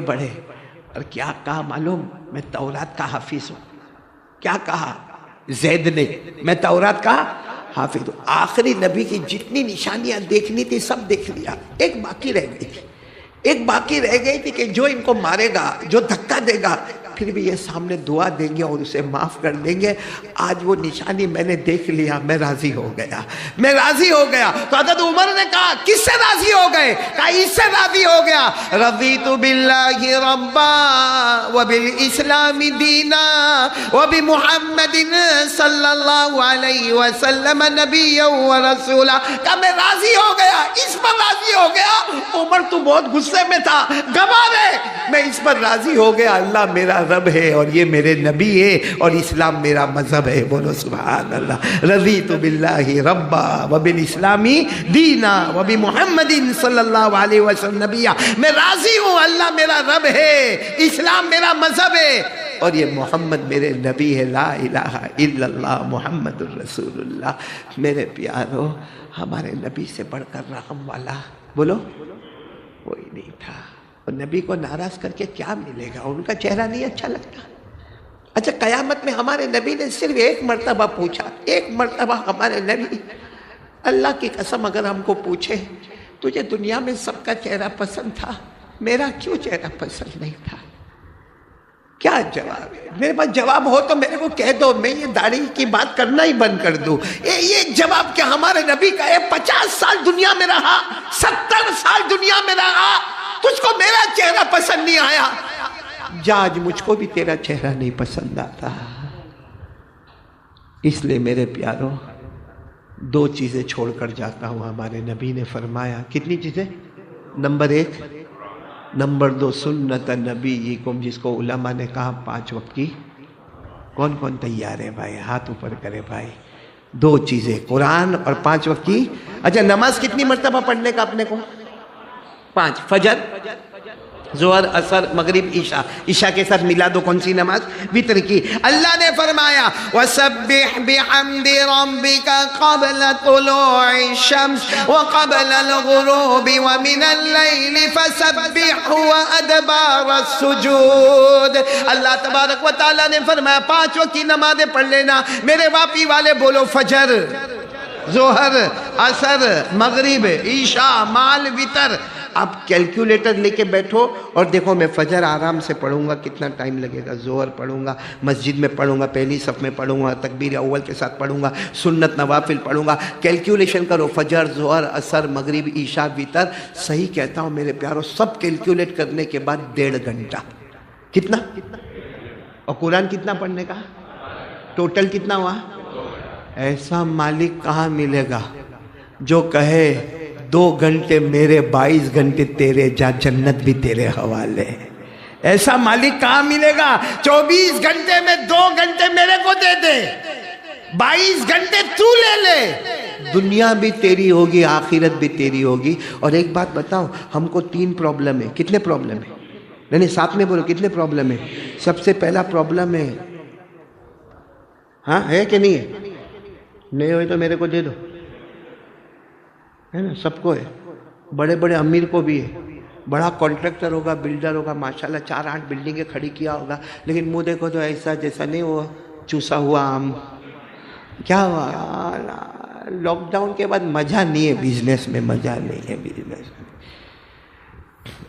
بڑھے اور کیا کہا معلوم؟ میں تورات کا حافظ ہوں. کیا کہا زید نے؟ میں تورات کا حافظ ہوں. آخری نبی کی جتنی نشانیاں دیکھنی تھی سب دیکھ لیا. ایک باقی رہ گئی تھی کہ جو ان کو مارے گا، جو دھکا دے گا، پھر بھی یہ سامنے دعا دیں گے اور اسے معاف کر دیں گے. آج وہ نشانی میں نے دیکھ لیا، میں راضی ہو گیا. تو حضرت عمر نے کہا کس سے راضی ہو گئے؟ کہا اس سے راضی ہو گیا. رضیت باللہ ربا وبالاسلام دینا وبمحمد صلی اللہ علیہ وسلم نبیا ورسولا. کہا میں راضی ہو گیا، اس پر راضی ہو گیا عمر تو بہت غصے میں تھا، گوا دے، میں اس پر راضی ہو گیا، اللہ میرا رب ہے اور یہ میرے نبی ہے اور اسلام میرا مذہب ہے، بولو سبحان اللہ۔ رضیت باللہ ربا وبالاسلام دینا وبمحمد صلی اللہ علیہ وسلم نبیا، میں راضی ہوں، اللہ میرا رب ہے، اسلام میرا مذہب ہے اور یہ محمد میرے نبی ہے، لا الہ الا اللہ محمد الرسول اللہ۔ میرے پیارو، ہمارے نبی سے بڑھ کر رحم والا بولو کوئی نہیں تھا، اور نبی کو ناراض کر کے کیا ملے گا؟ ان کا چہرہ نہیں اچھا لگتا؟ اچھا قیامت میں ہمارے نبی نے صرف ایک مرتبہ پوچھا، ایک مرتبہ ہمارے نبی، اللہ کی قسم اگر ہم کو پوچھے تجھے دنیا میں سب کا چہرہ پسند تھا، میرا کیوں چہرہ پسند نہیں تھا؟ کیا جواب ہے؟ میرے پاس جواب ہو تو میرے کو کہہ دو، میں یہ داڑھی کی بات کرنا ہی بند کر دوں۔ یہ جواب کیا ہمارے نبی کا ہے؟ 50 سال دنیا میں رہا، 70 سال دنیا میں رہا، تجھ کو میرا چہرہ پسند نہیں آیا، جا آج مجھ کو بھی تیرا چہرہ نہیں پسند آتا۔ اس لیے میرے پیارو، 2 چیزیں چھوڑ کر جاتا ہوں، ہمارے نبی نے فرمایا، کتنی چیزیں؟ نمبر 1، نمبر 2 سنت نبیکم، جس کو علماء نے کہا 5 وقت کی۔ کون کون تیار ہے بھائی؟ ہاتھ اوپر کرے بھائی۔ 2 چیزیں، قرآن اور 5 وقت کی۔ اچھا نماز کتنی مرتبہ پڑھنے کا اپنے کو؟ 5، فجر، ظہر، عصر، مغرب، عشاء۔ عشاء کے ساتھ ملا دو کون سی نماز؟ وتر کی۔ اللہ نے فرمایا وَسَبِّحْ بِحَمْدِ رَبِّكَ قَبْلَ طُلُوعِ الشَّمْسِ وَقَبْلَ الْغُرُوبِ وَمِنَ اللَّيْلِ فَسَبِّحْهُ وَأَدْبَارَ السُّجُودِ۔ اللہ تبارک و تعالیٰ نے فرمایا 5 وقت کی نمازیں پڑھ لینا۔ میرے واپی والے بولو، فجر، ظہر، عصر، مغرب، عشاء، مال، وتر۔ اب کیلکولیٹر لے کے بیٹھو اور دیکھو، میں فجر آرام سے پڑھوں گا، کتنا ٹائم لگے گا؟ ظہر پڑھوں گا، مسجد میں پڑھوں گا، پہلی صف میں پڑھوں گا، تکبیر اول کے ساتھ پڑھوں گا، سنت نوافل پڑھوں گا۔ کیلکولیشن کرو، فجر، ظہر، عصر، مغرب، عشاء، وتر۔ صحیح کہتا ہوں میرے پیارو، سب کیلکولیٹ کرنے کے بعد 1.5 گھنٹہ۔ کتنا؟ اور قرآن کتنا پڑھنے کا؟ ٹوٹل کتنا ہوا؟ ایسا مالک کہاں ملے گا جو کہے 2 گھنٹے میرے 22 گھنٹے تیرے، جا جنت بھی تیرے حوالے۔ ایسا مالک کہاں ملے گا؟ 24 گھنٹے میں 2 گھنٹے میرے کو دے دے، 22 گھنٹے تو لے لے، دنیا بھی تیری ہوگی، آخرت بھی تیری ہوگی۔ اور ایک بات بتاؤ، ہم کو 3 پرابلم ہے۔ کتنے پرابلم ہے؟ نہیں ساتھ میں بولو، کتنے پرابلم ہے؟ سب سے پہلا پرابلم ہے، ہاں ہے کہ نہیں ہے؟ نہیں ہوئے تو میرے کو دے دو، ہے نا؟ سب کو ہے، بڑے بڑے امیر کو بھی ہے، بڑا کانٹریکٹر ہوگا، بلڈر ہوگا، ماشاءاللہ 4-8 بلڈنگیں کھڑی کیا ہوگا، لیکن منہ دیکھو تو ایسا جیسا نہیں ہوا، چوسا ہوا آم۔ کیا ہوا؟ لاک ڈاؤن کے بعد مزہ نہیں ہے بزنس میں، مزہ نہیں ہے بزنس میں۔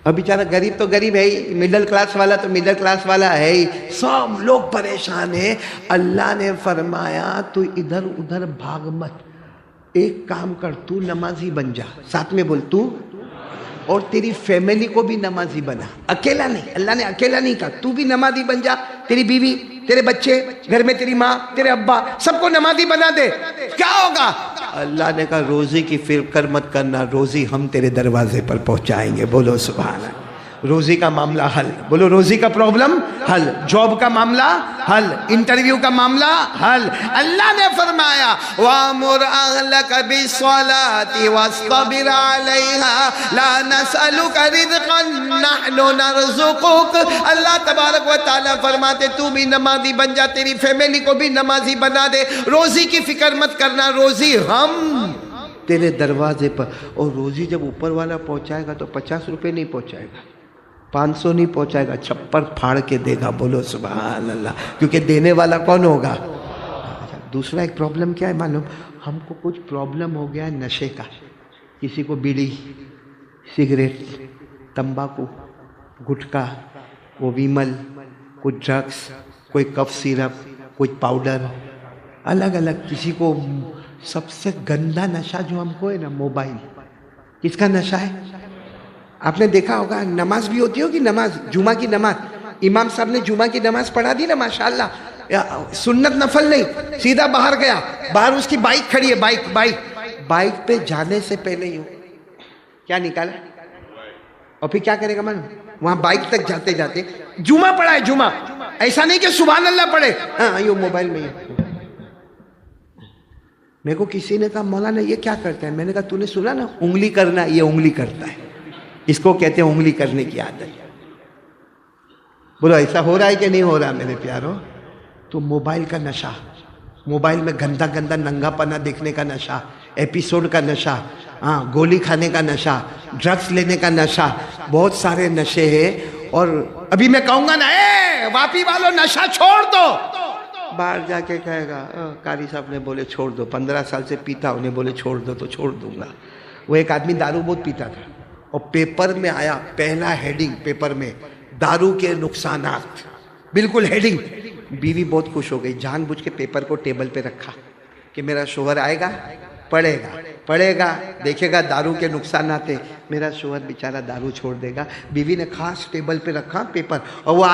اب بیچارہ غریب تو غریب ہے ہی، مڈل کلاس والا تو مڈل کلاس والا ہے ہی، سب لوگ پریشان ہیں۔ اللہ نے فرمایا تو ادھر ادھر بھاگ مت، ایک کام کر، تو نمازی بن جا، ساتھ میں بول تو، اور تیری فیملی کو بھی نمازی بنا، اکیلا نہیں۔ اللہ نے اکیلا نہیں کہا، تو بھی نمازی بن جا، تیری بیوی، تیرے بچے، گھر میں تیری ماں، تیرے ابا، سب کو نمازی بنا دے، کیا ہوگا؟ اللہ نے کہا روزی کی فکر مت کرنا، روزی ہم تیرے دروازے پر پہنچائیں گے، بولو سبحان اللہ۔ روزی کا معاملہ حل، بولو روزی کا پرابلم حل، جاب کا معاملہ حل، انٹرویو کا معاملہ حل۔ اللہ نے فرمایا وَأَمُرْ أَهْلَكَ بِالصَّلَاةِ وَاصْطَبِرْ عَلَيْهَا لَا نَسْأَلُكَ رِزْقًا نَحْنُ نَرْزُقُكَ۔ اللہ تبارک و تعالیٰ فرماتے تو بھی نمازی بن جا، تیری فیملی کو بھی نمازی بنا دے، روزی کی فکر مت کرنا، روزی ہم تیرے دروازے پر۔ اور روزی جب اوپر والا پہنچائے گا تو 50 روپے نہیں پہنچائے گا، 500 نہیں پہنچائے گا، چھپر پھاڑ کے دے گا، بولو سبحان اللہ، کیونکہ دینے والا کون ہوگا؟ دوسرا ایک پرابلم کیا ہے معلوم؟ ہم کو کچھ پرابلم ہو گیا ہے نشے کا، کسی کو بیڑی، سگریٹ، تمباکو، گٹکا، وہ ویمل، کچھ ڈرگس، کوئی کف سیرپ، کوئی پاؤڈر، الگ الگ۔ کسی کو سب سے گندا نشہ جو ہم کو ہے نا، موبائل۔ کس کا نشہ ہے؟ آپ نے دیکھا ہوگا، نماز بھی ہوتی ہوگی، نماز جمعہ کی نماز، امام صاحب نے جمعہ کی نماز پڑھا دی نا ماشاءاللہ، سنت نفل نہیں، سیدھا باہر گیا، باہر اس کی بائک کھڑی ہے، بائک پہ جانے سے پہلے ہی کیا نکالا؟ اور پھر کیا کرے گا من وہاں بائک تک جاتے جاتے جمعہ پڑھا ہے جمعہ، ایسا نہیں کہ سبحان اللہ پڑھے، ہاں یہ موبائل میں ہی۔ میرے کو کسی نے کہا مولانا یہ کیا کرتا ہے؟ میں نے کہا تو نے سنا نا انگلی کرنا، یہ انگلی کرتا ہے، اس کو کہتے ہیں انگلی کرنے کی عادت۔ بولو ایسا ہو رہا ہے کہ نہیں ہو رہا میرے پیاروں؟ تو موبائل کا نشہ، موبائل میں گندا گندا ننگا پنا دیکھنے کا نشہ، ایپیسوڈ کا نشہ، ہاں گولی کھانے کا نشہ، ڈرگس لینے کا نشہ، بہت سارے نشے ہیں۔ اور ابھی میں کہوں گا نا اے واپی والوں نشہ چھوڑ دو، باہر جا کے کہے گا قاری صاحب نے بولے چھوڑ دو، 15 سال سے پیتا، انہیں بولے چھوڑ دو تو چھوڑ دوں گا۔ وہ ایک آدمی دارو بہت پیتا تھا اور پیپر میں آیا پہلا ہیڈنگ، پیپر میں دارو کے نقصانات، بالکل ہیڈنگ۔ بیوی بہت خوش ہو گئی، جان بوجھ کے پیپر کو ٹیبل پہ رکھا کہ میرا شوہر آئے گا پڑھے گا دیکھے گا دارو کے نقصانات ہے، میرا شوہر بیچارہ دارو چھوڑ دے گا۔ بیوی نے خاص ٹیبل پہ رکھا پیپر، اور وہ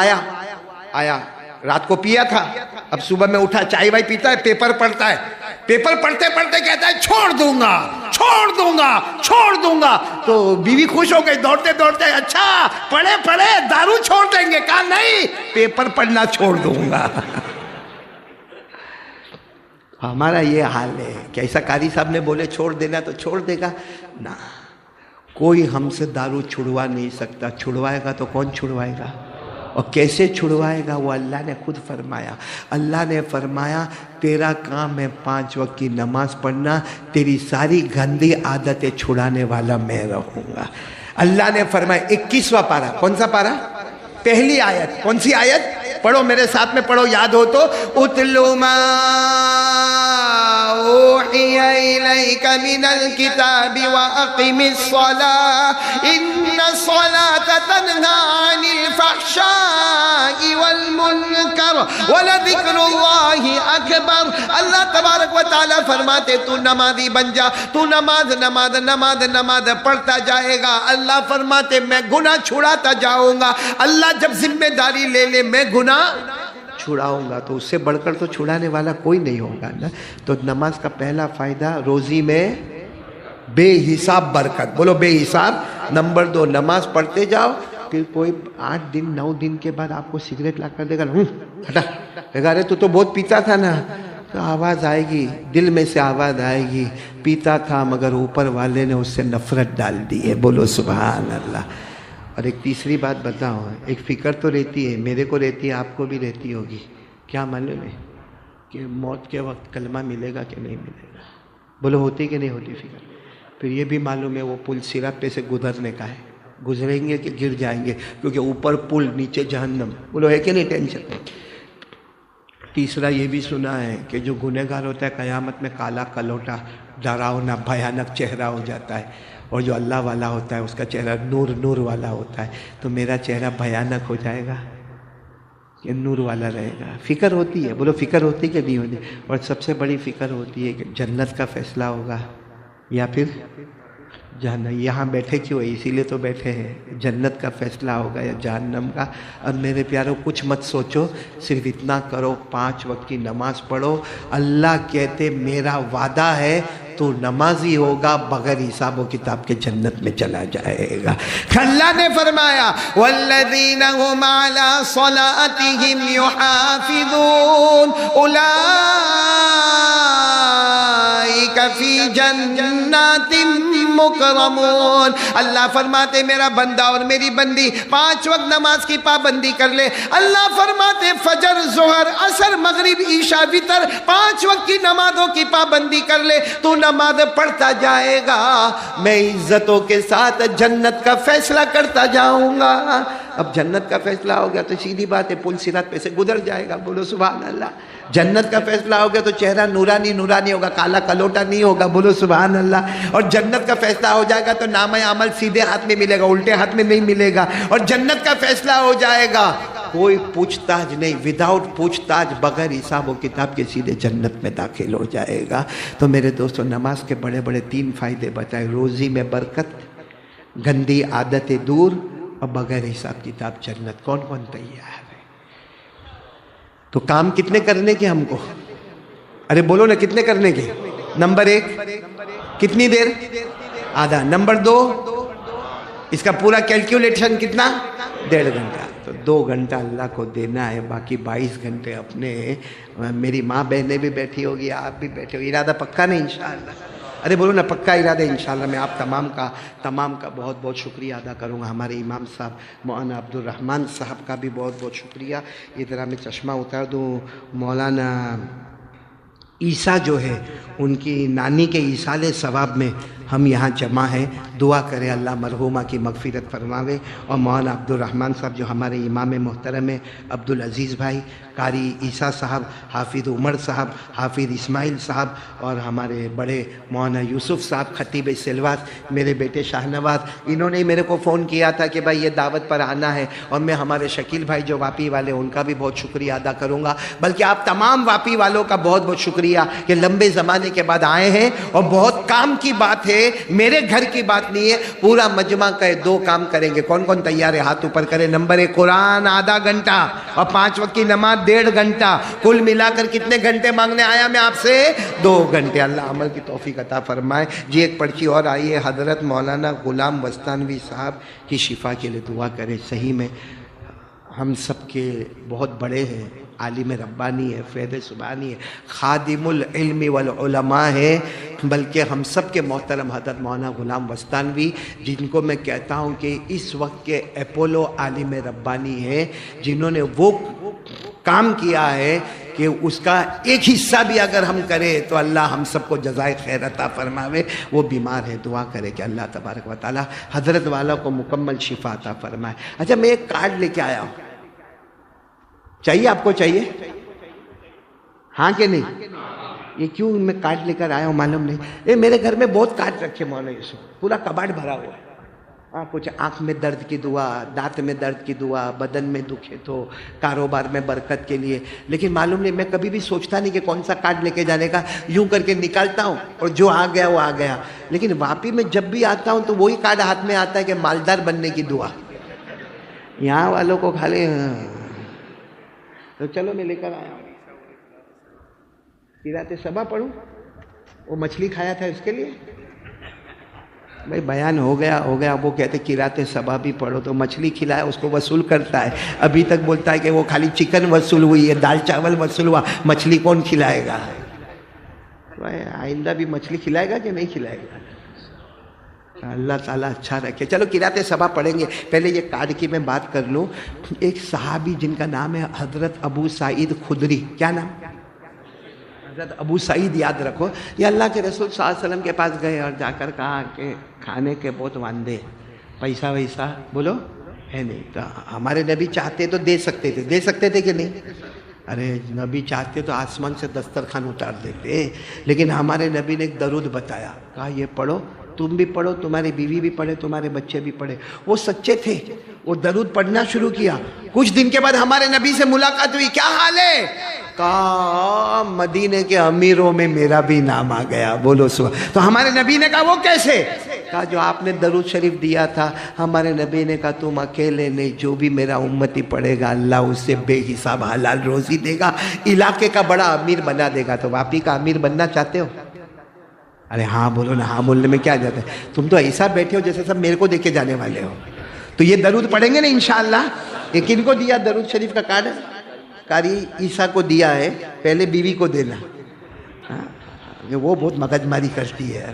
آیا رات کو پیا تھا، اب صبح میں اٹھا چائے وائی پیتا ہے، پیپر پڑھتا ہے، پیپر پڑھتے پڑھتے کہتا ہے چھوڑ دوں گا۔ تو بیوی خوش ہو گئی، دوڑتے دوڑتے اچھا پڑھے دارو چھوڑ دیں گے؟ کہا نہیں، پیپر پڑھنا چھوڑ دوں گا۔ ہمارا یہ حال ہے کہ ایسا قاری صاحب نے بولے چھوڑ دینا تو چھوڑ دے گا نا، کوئی ہم سے دارو چھڑوا نہیں سکتا، چھڑوائے گا تو کون چھڑوائے گا؟ اور کیسے چھڑوائے گا؟ وہ اللہ نے خود فرمایا، اللہ نے فرمایا تیرا کام ہے 5 وقت کی نماز پڑھنا، تیری ساری گندی عادتیں چھڑانے والا میں رہوں گا۔ اللہ نے فرمایا 21واں پارہ، کون سا پارہ؟ پہلی آیت، کون سی آیت؟ پڑھو میرے ساتھ میں، پڑھو یاد ہو تو، اتلو ما اوحی الیک من الکتاب واقم الصلاۃ ان الصلاۃ تنہی عن الفحشاء والمنکر ولذکر اللہ اکبر۔ اللہ تبارک و تعالیٰ فرماتے تو نمازی بن جا، تو نماز پڑھتا جائے گا، اللہ فرماتے میں گناہ چھڑاتا جاؤں گا۔ اللہ جب ذمہ داری لے لے میں گناہ چھڑاؤں گا تو اس سے بڑھ کر تو چھڑانے والا کوئی نہیں ہوگا نا۔ تو نماز کا پہلا فائدہ، روزی میں بے حساب برکت، بولو بے حساب۔ نمبر 2، نماز پڑھتے جاؤ، پھر کوئی 8 دن 9 دن کے بعد آپ کو سگریٹ لا کر دے گا، ہٹا ارے تو بہت پیتا تھا نا، تو آواز آئے گی، دل میں سے آواز آئے گی، پیتا تھا مگر اوپر والے نے اس سے نفرت ڈال دی ہے، بولو سبحان اللہ۔ اور ایک تیسری بات بتاؤ، ایک فکر تو رہتی ہے، میرے کو رہتی ہے، آپ کو بھی رہتی ہوگی، کیا معلوم ہے کہ موت کے وقت کلمہ ملے گا کہ نہیں ملے گا؟ بولو ہوتی کہ نہیں ہوتی فکر؟ پھر یہ بھی معلوم ہے وہ پل صراط پہ سے گزرنے کا ہے، گزریں گے کہ گر جائیں گے، کیونکہ اوپر پل نیچے جہنم، بولو ہے کہ نہیں ٹینشن؟ تیسرا یہ بھی سنا ہے کہ جو گنہگار ہوتا ہے قیامت میں کالا کلوٹا ڈراؤنا بھیانک چہرہ ہو جاتا ہے، اور جو اللہ والا ہوتا ہے اس کا چہرہ نور والا ہوتا ہے۔ تو میرا چہرہ بھیانک ہو جائے گا کہ نور والا رہے گا؟ فکر ہوتی ہے، بولو فکر ہوتی کہ نہیں ہوتی؟ اور سب سے بڑی فکر ہوتی ہے کہ جنت کا فیصلہ ہوگا یا پھر جہنم۔ یہاں بیٹھے کیوں ہے؟ اسی لیے تو بیٹھے ہیں، جنت کا فیصلہ ہوگا یا جہنم کا۔ اب میرے پیاروں کچھ مت سوچو، صرف اتنا کرو، 5 وقت کی نماز پڑھو۔ اللہ کہتے میرا وعدہ ہے تو نمازی ہوگا، بغیر حساب و کتاب کے جنت میں چلا جائے گا۔ اللہ نے فرمایا والذین هم علی صلاتهم یحافظون اولئک فی جنات مکرمون۔ اللہ فرماتے میرا بندہ اور میری بندی 5 وقت نماز کی پابندی کر لے۔ اللہ فرماتے فجر، ظہر، عصر، مغرب، عشاء، وتر 5 وقت کی نمازوں کی پابندی کر لے، تو نماز پڑھتا جائے گا، میں عزتوں کے ساتھ جنت کا فیصلہ کرتا جاؤں گا۔ اب جنت کا فیصلہ ہو گیا تو سیدھی بات ہے پل صراط پہ سے گزر جائے گا، بولو سبحان اللہ۔ جنت کا فیصلہ ہو گیا تو چہرہ نورانی ہوگا، کالا کلوٹا نہیں ہوگا، بولو سبحان اللہ۔ اور جنت کا فیصلہ ہو جائے گا تو نامہ عمل سیدھے ہاتھ میں ملے گا، الٹے ہاتھ میں نہیں ملے گا۔ اور جنت کا فیصلہ ہو جائے گا کوئی پوچھ تاچھ نہیں، وداؤٹ پوچھ تاچھ، بغیر حساب و کتاب کے سیدھے جنت میں داخل ہو جائے گا۔ تو میرے دوستو نماز کے بڑے بڑے 3 فائدے بتائے، روزی میں برکت، گندی عادتیں دور، اور بغیر حساب کتاب جنت۔ کون کون تیار ہے؟ تو کام کتنے کرنے کے ہم کو؟ ارے بولو نا کتنے کرنے کے؟ نمبر 1 کتنی دیر؟ آدھا۔ نمبر 2 اس کا پورا کیلکولیشن کتنا؟ 1.5 گھنٹہ. تو 2 گھنٹہ اللہ کو دینا ہے، باقی 22 گھنٹے اپنے. میری ماں بہنیں بھی بیٹھی ہوگی، آپ بھی بیٹھے ہو. ارادہ پکا نہیں انشاءاللہ؟ ارے بولو نا پکا ارادہ انشاءاللہ. میں آپ تمام کا بہت بہت شکریہ ادا کروں گا. ہمارے امام صاحب مولانا عبدالرحمن صاحب کا بھی بہت بہت شکریہ. یہ ذرا میں چشمہ اتار دوں. مولانا عیسیٰ جو ہے ان کی نانی کے ایصال ثواب میں ہم یہاں جمع ہیں. دعا کرے اللہ مرحومہ کی مغفرت فرماوے. اور مولانا عبدالرحمن صاحب جو ہمارے امام محترم ہیں، عبدالعزیز بھائی، قاری عیسیٰ صاحب، حافظ عمر صاحب، حافظ اسماعیل صاحب، اور ہمارے بڑے مولانا یوسف صاحب خطیب سلواس، میرے بیٹے شاہ نواز، انہوں نے میرے کو فون کیا تھا کہ بھائی یہ دعوت پر آنا ہے. اور میں ہمارے شکیل بھائی جو واپی والے، ان کا بھی بہت شکریہ ادا کروں گا. بلکہ آپ تمام واپی والوں کا بہت بہت شکریہ کہ لمبے زمانے کے بعد آئے ہیں. اور بہت کام کی بات ہے، میرے گھر کی بات نہیں ہے. پورا مجمع کا 2 کام کریں گے. کون کون تیار ہے؟ ہاتھ اوپر کرے. نمبر 1 قرآن آدھا گھنٹہ اور 5 وقت کی نماز 1.5 گھنٹہ. کل ملا کر کتنے گھنٹے مانگنے آیا میں آپ سے؟ 2 گھنٹے. اللہ عمل کی توفیق عطا فرمائے. جی ایک پرچی اور آئی ہے. حضرت مولانا غلام وستانوی صاحب کی شفا کے لیے دعا کرے. صحیح میں ہم سب کے بہت بڑے ہیں، عالم ربانی ہے، فیض سبحانی ہے، خادم العلم والعلماء ہے. بلکہ ہم سب کے محترم حضرت مولانا غلام وستانوی، جن کو میں کہتا ہوں کہ اس وقت کے اپولو عالم ربانی ہیں، جنہوں نے وہ کام کیا ہے کہ اس کا ایک حصہ بھی اگر ہم کریں تو اللہ ہم سب کو جزائے خیر عطا فرماوے. وہ بیمار ہے، دعا کرے کہ اللہ تبارک و تعالی حضرت والا کو مکمل شفا عطا فرمائے. اچھا میں ایک کارڈ لے کے آیا ہوں، چاہیے آپ کو؟ چاہیے ہاں کہ نہیں؟ یہ کیوں میں کارڈ لے کر آیا ہوں معلوم نہیں. میرے گھر میں بہت کارڈ رکھے مولانا یوسف، پورا کباڑ بھرا ہوا ہے. کچھ آنکھ میں درد کی دعا، دانت میں درد کی دعا، بدن میں دکھے تو کاروبار میں برکت کے لیے. لیکن معلوم نہیں، میں کبھی بھی سوچتا نہیں کہ کون سا کارڈ لے کے جانے کا. یوں کر کے نکالتا ہوں اور جو آ گیا وہ آ گیا. لیکن واپی میں جب بھی آتا ہوں تو وہی کارڈ ہاتھ میں آتا ہے کہ مالدار بننے کی دعا. یہاں والوں کو کھالے. تو چلو میں لے کر آیا ہوں. قرأت صبا پڑھوں؟ وہ مچھلی کھایا تھا اس کے لیے. بھائی بیان ہو گیا. وہ کہتے قرأت صبا بھی پڑھو. تو مچھلی کھلایا اس کو وصول کرتا ہے. ابھی تک بولتا ہے کہ وہ خالی چکن وصول ہوئی ہے، دال چاول وصول ہوا، مچھلی کون کھلائے گا؟ بھائی آئندہ بھی مچھلی کھلائے گا کہ نہیں کھلائے گا؟ اللہ تعالیٰ اچھا رکھے. چلو قرأت صبا پڑھیں گے. پہلے یہ کارڈ کی میں بات کر لوں. ایک صحابی جن کا نام ہے حضرت ابو سعید خدری. کیا نام؟ حضرت ابو سعید. یاد رکھو. یہ اللہ کے رسول صلی اللہ علیہ وسلم کے پاس گئے اور جا کر کہا کہ کھانے کے بہت واندے، پیسہ ویسا بولو ہے نہیں. تو ہمارے نبی چاہتے تو دے سکتے تھے کہ نہیں؟ ارے نبی چاہتے تو آسمان سے دسترخوان اتار دیتے. لیکن ہمارے نبی نے ایک درود بتایا، کہا یہ پڑھو، تم بھی پڑھو، تمہاری بیوی بھی پڑھے، تمہارے بچے بھی پڑھے. وہ سچے تھے. وہ درود پڑھنا شروع کیا. کچھ دن کے بعد ہمارے نبی سے ملاقات ہوئی. کیا حال ہے؟ کہا مدینے کے امیروں میں میرا بھی نام آ گیا. بولو سبحان. تو ہمارے نبی نے کہا وہ کیسے؟ کہا جو آپ نے درود شریف دیا تھا، ہمارے نبی نے کہا تم اکیلے نہیں، جو بھی میرا امتی پڑھے گا اللہ اس سے بے حساب حلال روزی دے گا، علاقے کا بڑا امیر بنا دے گا. تو واپی کا امیر بننا چاہتے ہو؟ ارے ہاں بولو نا. ہاں بولنے میں کیا جاتا ہے؟ تم تو ایسا بیٹھے ہو جیسے سب میرے کو دے کے جانے والے ہو. تو یہ درود پڑھیں گے نا انشاءاللہ. یہ کن کو دیا درود شریف کا کارڈ؟ قاری عیسیٰ کو دیا ہے. پہلے بیوی کو دینا. وہ بہت مغز ماری کرتی ہے.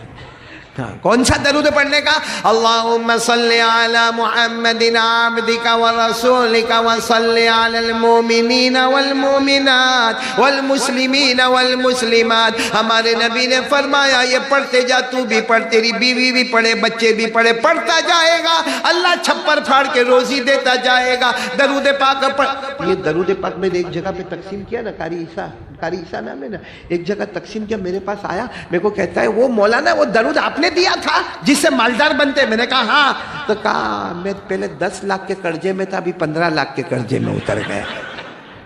کون سا درود پڑھنے کا؟ اللہم صلی علی محمد عبدک ورسولک وصلی علی المومنین والمومنات والمسلمین والمسلمات. ہمارے نبی نے فرمایا یہ پڑھتے جا، تو بھی پڑھ، تیری بیوی بھی پڑھے، بچے بھی پڑھے، پڑھتا جائے گا اللہ چھپر پھاڑ کے روزی دیتا جائے گا. درود پاک پڑھ. یہ درود پاک میں نے ایک جگہ پہ تقسیم کیا نا، قاری عیسیٰ نام ہے نا، ایک جگہ تقسیم کیا. میرے پاس آیا، میرے کو کہتا ہے وہ مولانا وہ درود آپ نے دیا تھا جس سے مالدار بنتے. میں نے کہا ہاں. تو کہا میں پہلے 10 لاکھ کے قرضے میں تھا، ابھی 15 لاکھ کے قرضے میں اتر گئے.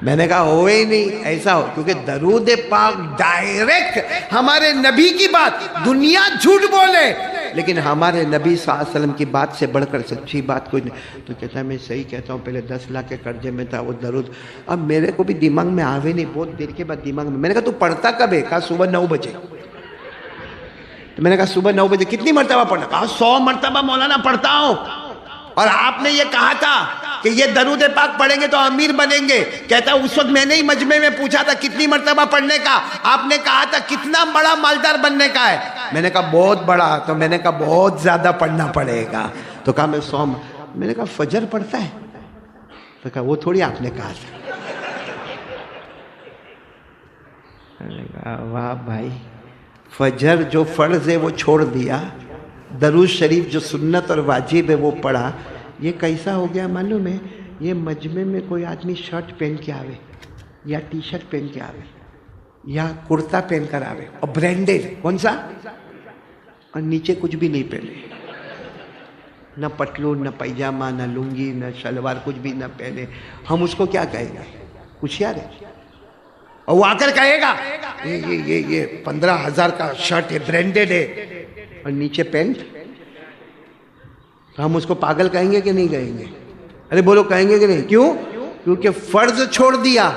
میں نے کہا ہوئے ہی نہیں ایسا ہو، کیونکہ درود پاک ڈائریکٹ ہمارے نبی کی بات. دنیا جھوٹ بولے لیکن ہمارے نبی صلی اللہ علیہ وسلم کی بات سے بڑھ کر سچی بات کوئی نہیں. تو کہتا ہے میں صحیح کہتا ہوں، پہلے 10 لاکھ کے قرضے میں تھا وہ درود. اب میرے کو بھی دماغ میں آوے نہیں، بہت دیر کے بعد دماغ میں. میں نے کہا تو پڑھتا کب ہے؟ کہا صبح 9 بجے. تو میں نے کہا صبح 9 بجے کتنی مرتبہ پڑھنا؟ کہا 100 مرتبہ مولانا پڑھتا ہوں. اور آپ نے یہ کہا تھا کہ یہ درود پاک پڑھیں گے تو امیر بنیں گے. کہتا اس وقت میں نے ہی مجمع میں پوچھا تھا کتنی مرتبہ پڑھنے کا. آپ نے کہا تھا کتنا بڑا مالدار بننے کا ہے. میں نے کہا بہت بڑا. تو میں نے کہا بہت زیادہ پڑھنا پڑے گا. تو کہا میں 100. میں نے کہا فجر پڑھتا ہے؟ تو کہا وہ تھوڑی آپ نے کہا تھا. میں نے کہا واہ بھائی، فجر جو فرض ہے وہ چھوڑ دیا، درود شریف جو سنت اور واجب ہے وہ پڑھا. یہ کیسا ہو گیا معلوم ہے؟ یہ مجمع میں کوئی آدمی شرٹ پہن کے آوے یا ٹی شرٹ پہن کے آوے یا کرتا پہن کر آوے اور برینڈڈ کون سا، اور نیچے کچھ بھی نہیں پہنے، نہ پتلون، نہ پیجامہ، نہ لنگی، نہ شلوار، کچھ بھی نہ پہنے. ہم اس کو کیا کہیں گے؟ ہوشیار ہے. اور وہ آ کر کہے گا یہ 15,000 کا شرٹ ہے، برینڈڈ ہے، اور نیچے پینٹ. تو ہم اس کو پاگل کہیں گے کہ نہیں کہیں گے؟ ارے بولو کہیں گے کہ نہیں؟ کیوں؟ کیونکہ فرض چھوڑ دیا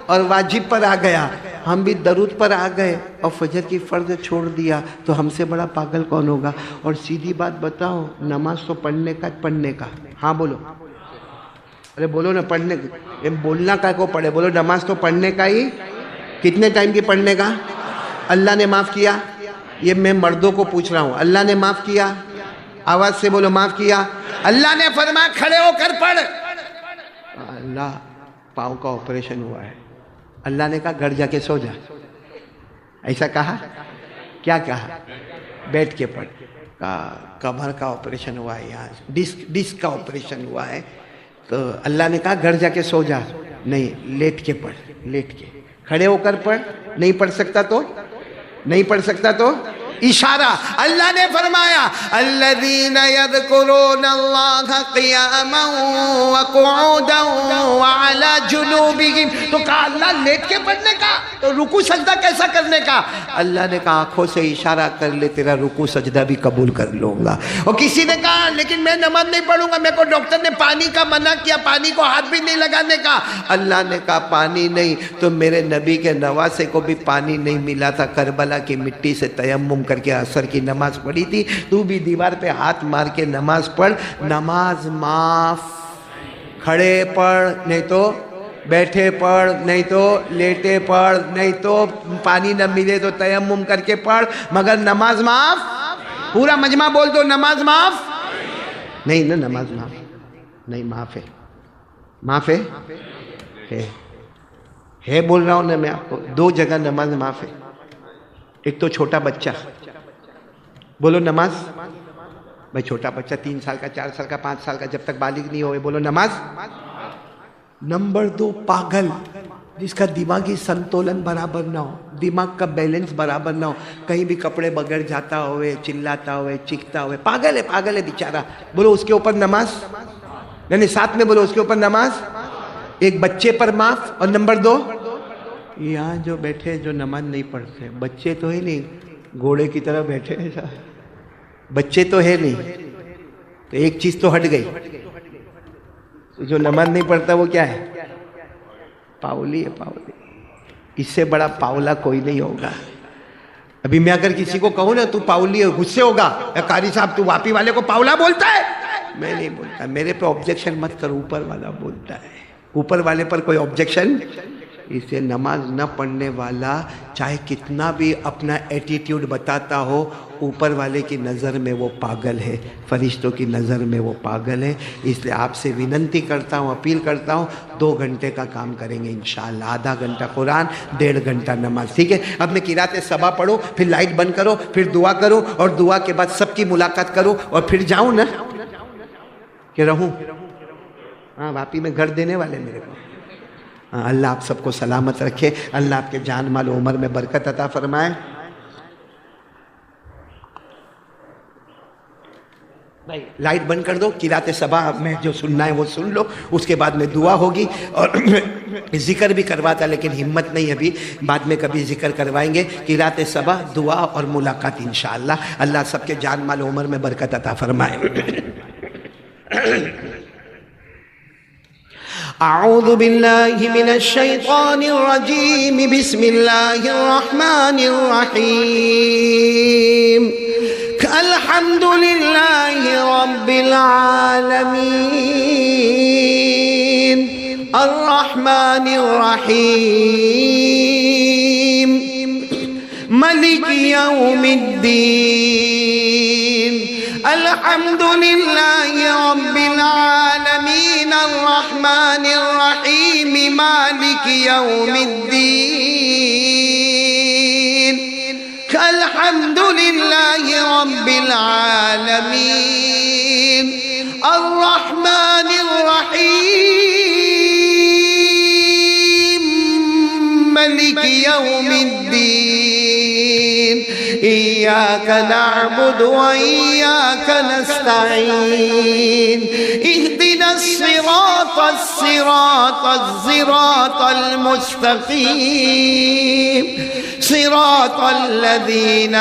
اور واجب پر آ گیا. ہم بھی درود پر آ گئے اور فجر کی فرض چھوڑ دیا. تو ہم سے بڑا پاگل کون ہوگا؟ اور سیدھی بات بتاؤ، نماز تو پڑھنے کا. ہاں بولو، ارے بولو نا، پڑھنے کا. بولنا کا کو پڑھے، بولو نماز تو پڑھنے کا ہی. کتنے ٹائم کی پڑھنے کا؟ اللہ نے معاف کیا. یہ میں مردوں کو پوچھ رہا ہوں، اللہ نے معاف کیا؟ آواز سے بولو، معاف کیا. اللہ نے فرمایا کھڑے ہو کر پڑھ. اللہ پاؤں کا آپریشن ہوا ہے، اللہ نے کہا گھر جا کے سو جا. ایسا کہا؟ کیا کہا؟ بیٹھ کے پڑھ. کمر کا آپریشن ہوا ہے، یہاں ڈسک کا آپریشن ہوا ہے، تو اللہ نے کہا گھر جا کے سو جا. نہیں، لیٹ کے پڑھ. لیٹ کے. کھڑے ہو کر پڑھ. نہیں پڑھ سکتا تو نہیں پڑھ سکتا تو اشارہ. اللہ نے فرمایا الذین یذکرون اللہ قیاما وقعودا وعلی جنوبہم. تو کہا اللہ لیٹ کے پڑھنے کا، تو رکوع سجدہ کیسا کرنے کا؟ اللہ نے کہا آنکھوں سے اشارہ کر لے، تیرا رکوع سجدہ بھی قبول کر لوں گا. اور کسی نے کہا لیکن میں نماز نہیں پڑھوں گا، میرے کو ڈاکٹر نے پانی کا منع کیا، پانی کو ہاتھ بھی نہیں لگانے کا. اللہ نے کہا پانی نہیں تو میرے نبی کے نواسے کو بھی پانی نہیں ملا تھا، کربلا کی مٹی سے تیمم کر کے عصر کی نماز پڑھی تھی. تو بھی دیوار پہ ہاتھ مار کے نماز پڑھ. نماز معاف. کھڑے پڑھ، نہیں تو بیٹھے پڑھ، نہیں تو لیٹے پڑھ، نہیں تو پانی نہ ملے تو تیمم کر کے پڑھ، مگر نماز معاف. پورا مجمع بول دو نماز معاف. نہیں نا، نماز معاف نہیں. معاف ہے. معاف ہے بول رہا ہوں نا میں آپ کو. 2 جگہ نماز معاف ہے. ایک تو چھوٹا بچہ، بولو نماز. بھائی چھوٹا بچہ 3 سال کا، 4 سال کا، 5 سال کا، جب تک بالغ نہیں ہوئے، بولو نماز. نمبر 2 پاگل، جس کا دماغی سنتولن برابر نہ ہو، دماغ کا بیلنس برابر نہ ہو، کہیں بھی کپڑے بگڑ جاتا ہوئے، چلاتا ہوئے، چیختا ہوئے. پاگل ہے بیچارہ. بولو اس کے اوپر نماز. نہیں ساتھ میں بولو اس کے اوپر نماز. ایک بچے پر معاف. اور نمبر 2 یہاں جو بیٹھے جو نماز نہیں پڑھتے، بچے تو ہے نہیں، گھوڑے کی طرح بیٹھے ہیں. بچے تو ہے نہیں، تو ایک چیز تو ہٹ گئی. جو نماز نہیں پڑھتا وہ کیا ہے؟ پاؤلی ہے. پاؤلی. اس سے بڑا پاؤلا کوئی نہیں ہوگا. ابھی میں اگر کسی کو کہوں نا تو پاؤلی ہے، غصے ہوگا، قاری صاحب تو واپی والے کو پاؤلا بولتا ہے. میں نہیں بولتا. میرے پہ آبجیکشن مت کر، اوپر والا بولتا ہے. اوپر والے پر کوئی آبجیکشن. اسے نماز نہ پڑھنے والا چاہے کتنا بھی اپنا ایٹیٹیوڈ بتاتا ہو، اوپر والے کی نظر میں وہ پاگل ہے، فرشتوں کی نظر میں وہ پاگل ہے. اس لیے آپ سے وننتی کرتا ہوں، اپیل کرتا ہوں، 2 گھنٹے کا کام کریں گے انشاءاللہ. آدھا گھنٹہ قرآن، 1.5 گھنٹہ نماز. ٹھیک ہے؟ اب میں قرات صبا پڑھوں، پھر لائٹ بند کرو، پھر دعا کروں، اور دعا کے بعد سب کی ملاقات کروں، اور پھر جاؤں نا کہ رہوں. ہاں واپی میں گھر دینے والے میرے کو. اللہ آپ سب کو سلامت رکھے. اللہ آپ کے جان مال و عمر میں برکت عطا فرمائے. لائٹ بند کر دو. قرات صبا میں جو سننا ہے وہ سن لو، اس کے بعد میں دعا ہوگی. اور ذکر بھی کرواتا لیکن ہمت نہیں ابھی، بعد میں کبھی ذکر کروائیں گے. قرات صبا، دعا اور ملاقات انشاءاللہ. اللہ سب کے جان مال و عمر میں برکت عطا فرمائے. اعوذ باللہ من الشیطان الرجیم. بسم اللہ الرحمن الرحیم. الحمد للہ رب العالمین الرحمن الرحیم ملک یوم الدین الحمد للہ رب العالمین الرحمن الرحیم مالک یوم الدین الحمد للہ رب العالمین الرحمن الرحیم ملک یوم الدین ایاک نعبد و ایاک نستعین اہدنا الصراط المستقیم صراط الذین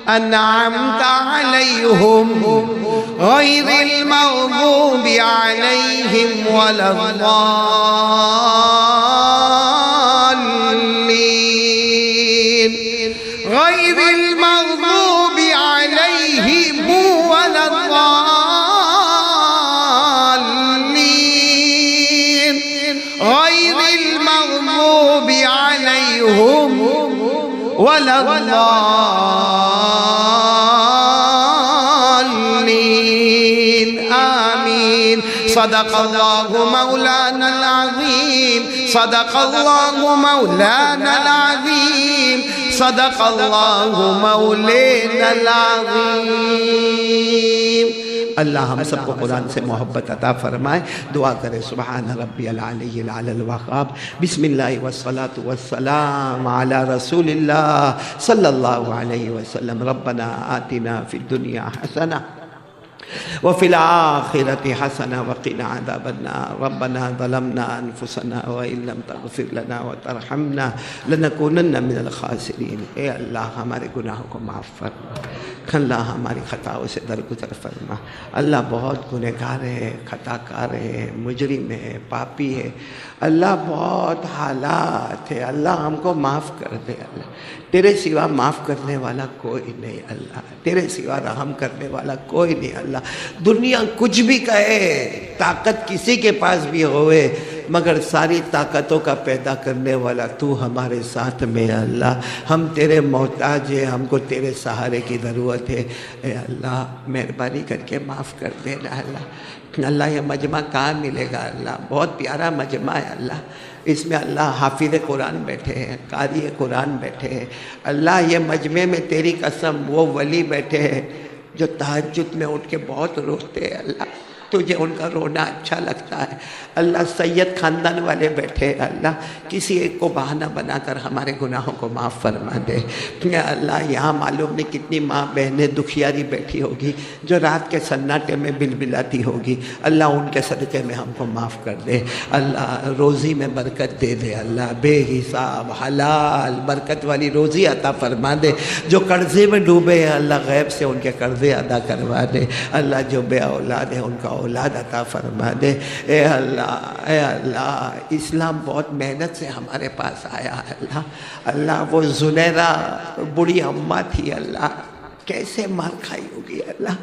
انعمت علیہم غیر المغضوب علیہم ولا الضالین غیر المغضوب علیہم ولا الضالین غیر المغضوب علیہم ولا الضالین آمین صدق اللہ مولانا العظیم صدق اللہ مولانا العظیم صدق اللہ مولانا العظیم اللہ ہم سب کو قرآن سے محبت عطا فرمائے دعا کرے سبحان ربی العلی العلی الوہاب بسم اللہ والصلاة والسلام علی رسول اللہ صلی اللہ علیہ وسلم ربنا آتنا فی الدنیا حسنہ وفي الآخرة حسنة وقنا عذاب النار ربنا ظلمنا أنفسنا وإن لم تغفر لنا وترحمنا لنكونن من الخاسرين اے اللہ ہمارے گناہوں کو معاف فرما اللہ ہماری خطاؤں سے درگزر فرما اللہ بہت گنہگار ہے خطا کار ہے مجرم ہے پاپی ہے اللہ بہت حالات ہے اللہ ہم کو معاف کر دے اللہ تیرے سوا معاف کرنے والا کوئی نہیں اللہ تیرے سوا رحم کرنے والا کوئی نہیں اللہ دنیا کچھ بھی کہے طاقت کسی کے پاس بھی ہوئے مگر ساری طاقتوں کا پیدا کرنے والا تو ہمارے ساتھ میں اللہ ہم تیرے محتاج ہیں ہم کو تیرے سہارے کی ضرورت ہے اے اللہ مہربانی کر کے معاف کر دینا اللہ اللہ یہ مجمع کہاں ملے گا اللہ بہت پیارا مجمع ہے اللہ اس میں اللہ حافظ قرآن بیٹھے ہیں قاری قرآن بیٹھے ہیں اللہ یہ مجمع میں تیری قسم وہ ولی بیٹھے ہیں جو تہجد میں اٹھ کے بہت روتے ہیں اللہ تجھے ان کا رونا اچھا لگتا ہے اللہ سید خاندان والے بیٹھے اللہ کسی ایک کو بہانہ بنا کر ہمارے گناہوں کو معاف فرما دے اللہ یہاں معلوم نہیں کتنی ماں بہنیں دکھیاری بیٹھی ہوگی جو رات کے سناٹے میں بلبلاتی ہوگی اللہ ان کے صدقے میں ہم کو معاف کر دے اللہ روزی میں برکت دے دے اللہ بے حساب حلال برکت والی روزی عطا فرما دے جو قرضے میں ڈوبے ہیں اللہ غیب سے ان کے قرضے ادا کروا دے اللہ جو بے اولاد ہے ان کا اولاد عطا فرما دے اے اللہ اسلام بہت محنت سے ہمارے پاس آیا ہے اللہ وہ زنیرہ بڑی اماں تھی اللہ کیسے مار کھائی ہوگی اللہ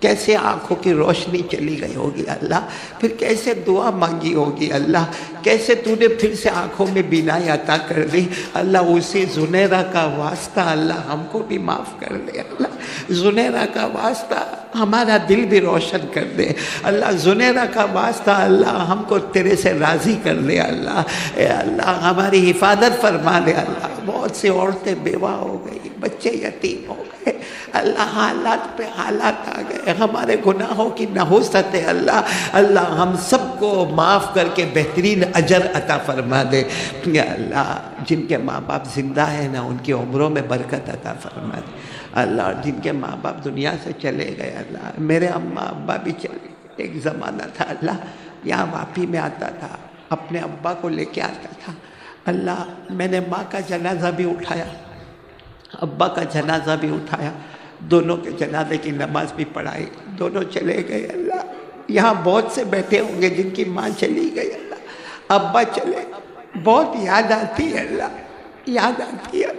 کیسے آنکھوں کی روشنی چلی گئی ہوگی اللہ پھر کیسے دعا مانگی ہوگی اللہ کیسے تو نے پھر سے آنکھوں میں بینائی عطا کر دی اللہ اسی زنیرہ کا واسطہ اللہ ہم کو بھی معاف کر دے اللہ زنیرہ کا واسطہ ہمارا دل بھی روشن کر دے اللہ زنیرہ کا واسطہ اللہ ہم کو تیرے سے راضی کر دے اللہ اے اللہ ہماری حفاظت فرما دے اللہ بہت سی عورتیں بیوہ ہو گئی بچے یتیم ہو گئے اللہ حالات پہ حالات آ گئے ہمارے گناہوں کی نحوست ہے اللہ ہم سب کو معاف کر کے بہترین اجر عطا فرما دے یا اللہ جن کے ماں باپ زندہ ہیں نا ان کی عمروں میں برکت عطا فرما دے اللہ جن کے ماں باپ دنیا سے چلے گئے اللہ میرے اماں ابا بھی چلے ایک زمانہ تھا اللہ یہاں واپی میں آتا تھا اپنے ابا کو لے کے آتا تھا اللہ میں نے ماں کا جنازہ بھی اٹھایا ابا کا جنازہ بھی اٹھایا دونوں کے جنازے کی نماز بھی پڑھائی دونوں چلے گئے اللہ یہاں بہت سے بیٹھے ہوں گے جن کی ماں چلی گئی اللہ ابا چلے بہت یاد آتی ہے اللہ، یاد آتی ہے.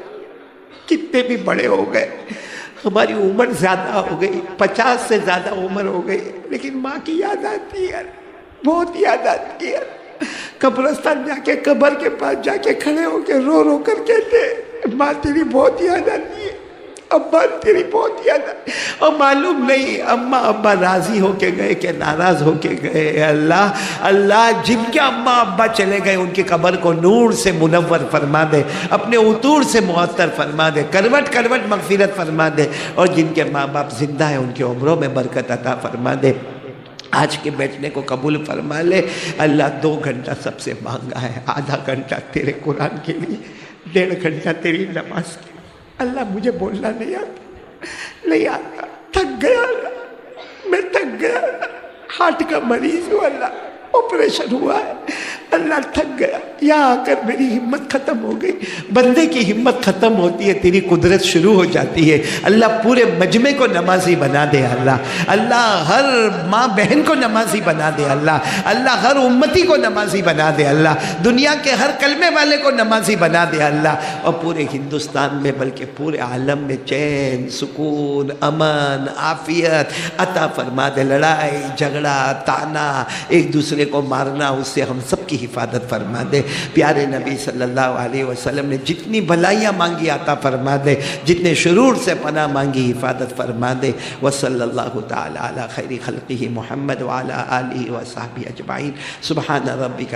کتنے بھی بڑے ہو گئے، ہماری عمر زیادہ ہو گئی، 50 سے زیادہ عمر ہو گئی، لیکن ماں کی یاد آتی ہے، بہت یاد آتی ہے. قبرستان جا کے قبر کے پاس جا کے کھڑے ہو کے رو رو کر کہتے ماں تیری بہت یاد آتی ہے، ابا تیری بہت یاد آتی ہے. اور معلوم نہیں اماں ابا راضی ہو کے گئے کہ ناراض ہو کے گئے. اللہ جن کے اماں ابا چلے گئے ان کی قبر کو نور سے منور فرما دے، اپنے عطور سے معطر فرما دے، کروٹ کروٹ مغفرت فرما دے. اور جن کے ماں باپ زندہ ہیں ان کی عمروں میں برکت عطا فرما دے. آج کے بیٹھنے کو قبول فرما لے. اللہ 2 گھنٹہ سب سے مانگا ہے، آدھا گھنٹہ تیرے قرآن کے لیے، 1.5 گھنٹہ تیری نماز کے لیے. اللہ مجھے بولنا نہیں آتا، تھک گیا اللہ، میں تھک گیا. ہارٹ کا مریض ہوں اللہ، آپریشن ہوا ہے اللہ، تھک گیا. یہاں آ کر میری ہمت ختم ہو گئی. بندے کی ہمت ختم ہوتی ہے، تیری قدرت شروع ہو جاتی ہے. اللہ پورے مجمع کو نمازی بنا دے اللہ ہر ماں بہن کو نمازی بنا دے اللہ ہر امتی کو نمازی بنا دے دنیا کے ہر کلمے والے کو نمازی بنا دے اور پورے ہندوستان میں بلکہ پورے عالم میں چین، سکون، امن، عافیت عطا فرما دے. لڑائی جھگڑا تانا، ایک دوسرے کو مارنا، اس سے ہم سب کی حفاظت فرما دے. پیارے نبی صلی اللہ علیہ وسلم نے جتنی بھلائیاں مانگی عطا فرما دے، جتنے شرور سے پناہ مانگی حفاظت فرما دے. وصلی اللہ تعالی علی خیر خلقہ محمد وعلی آلہ وصحبہ اجمعین. سبحان ربک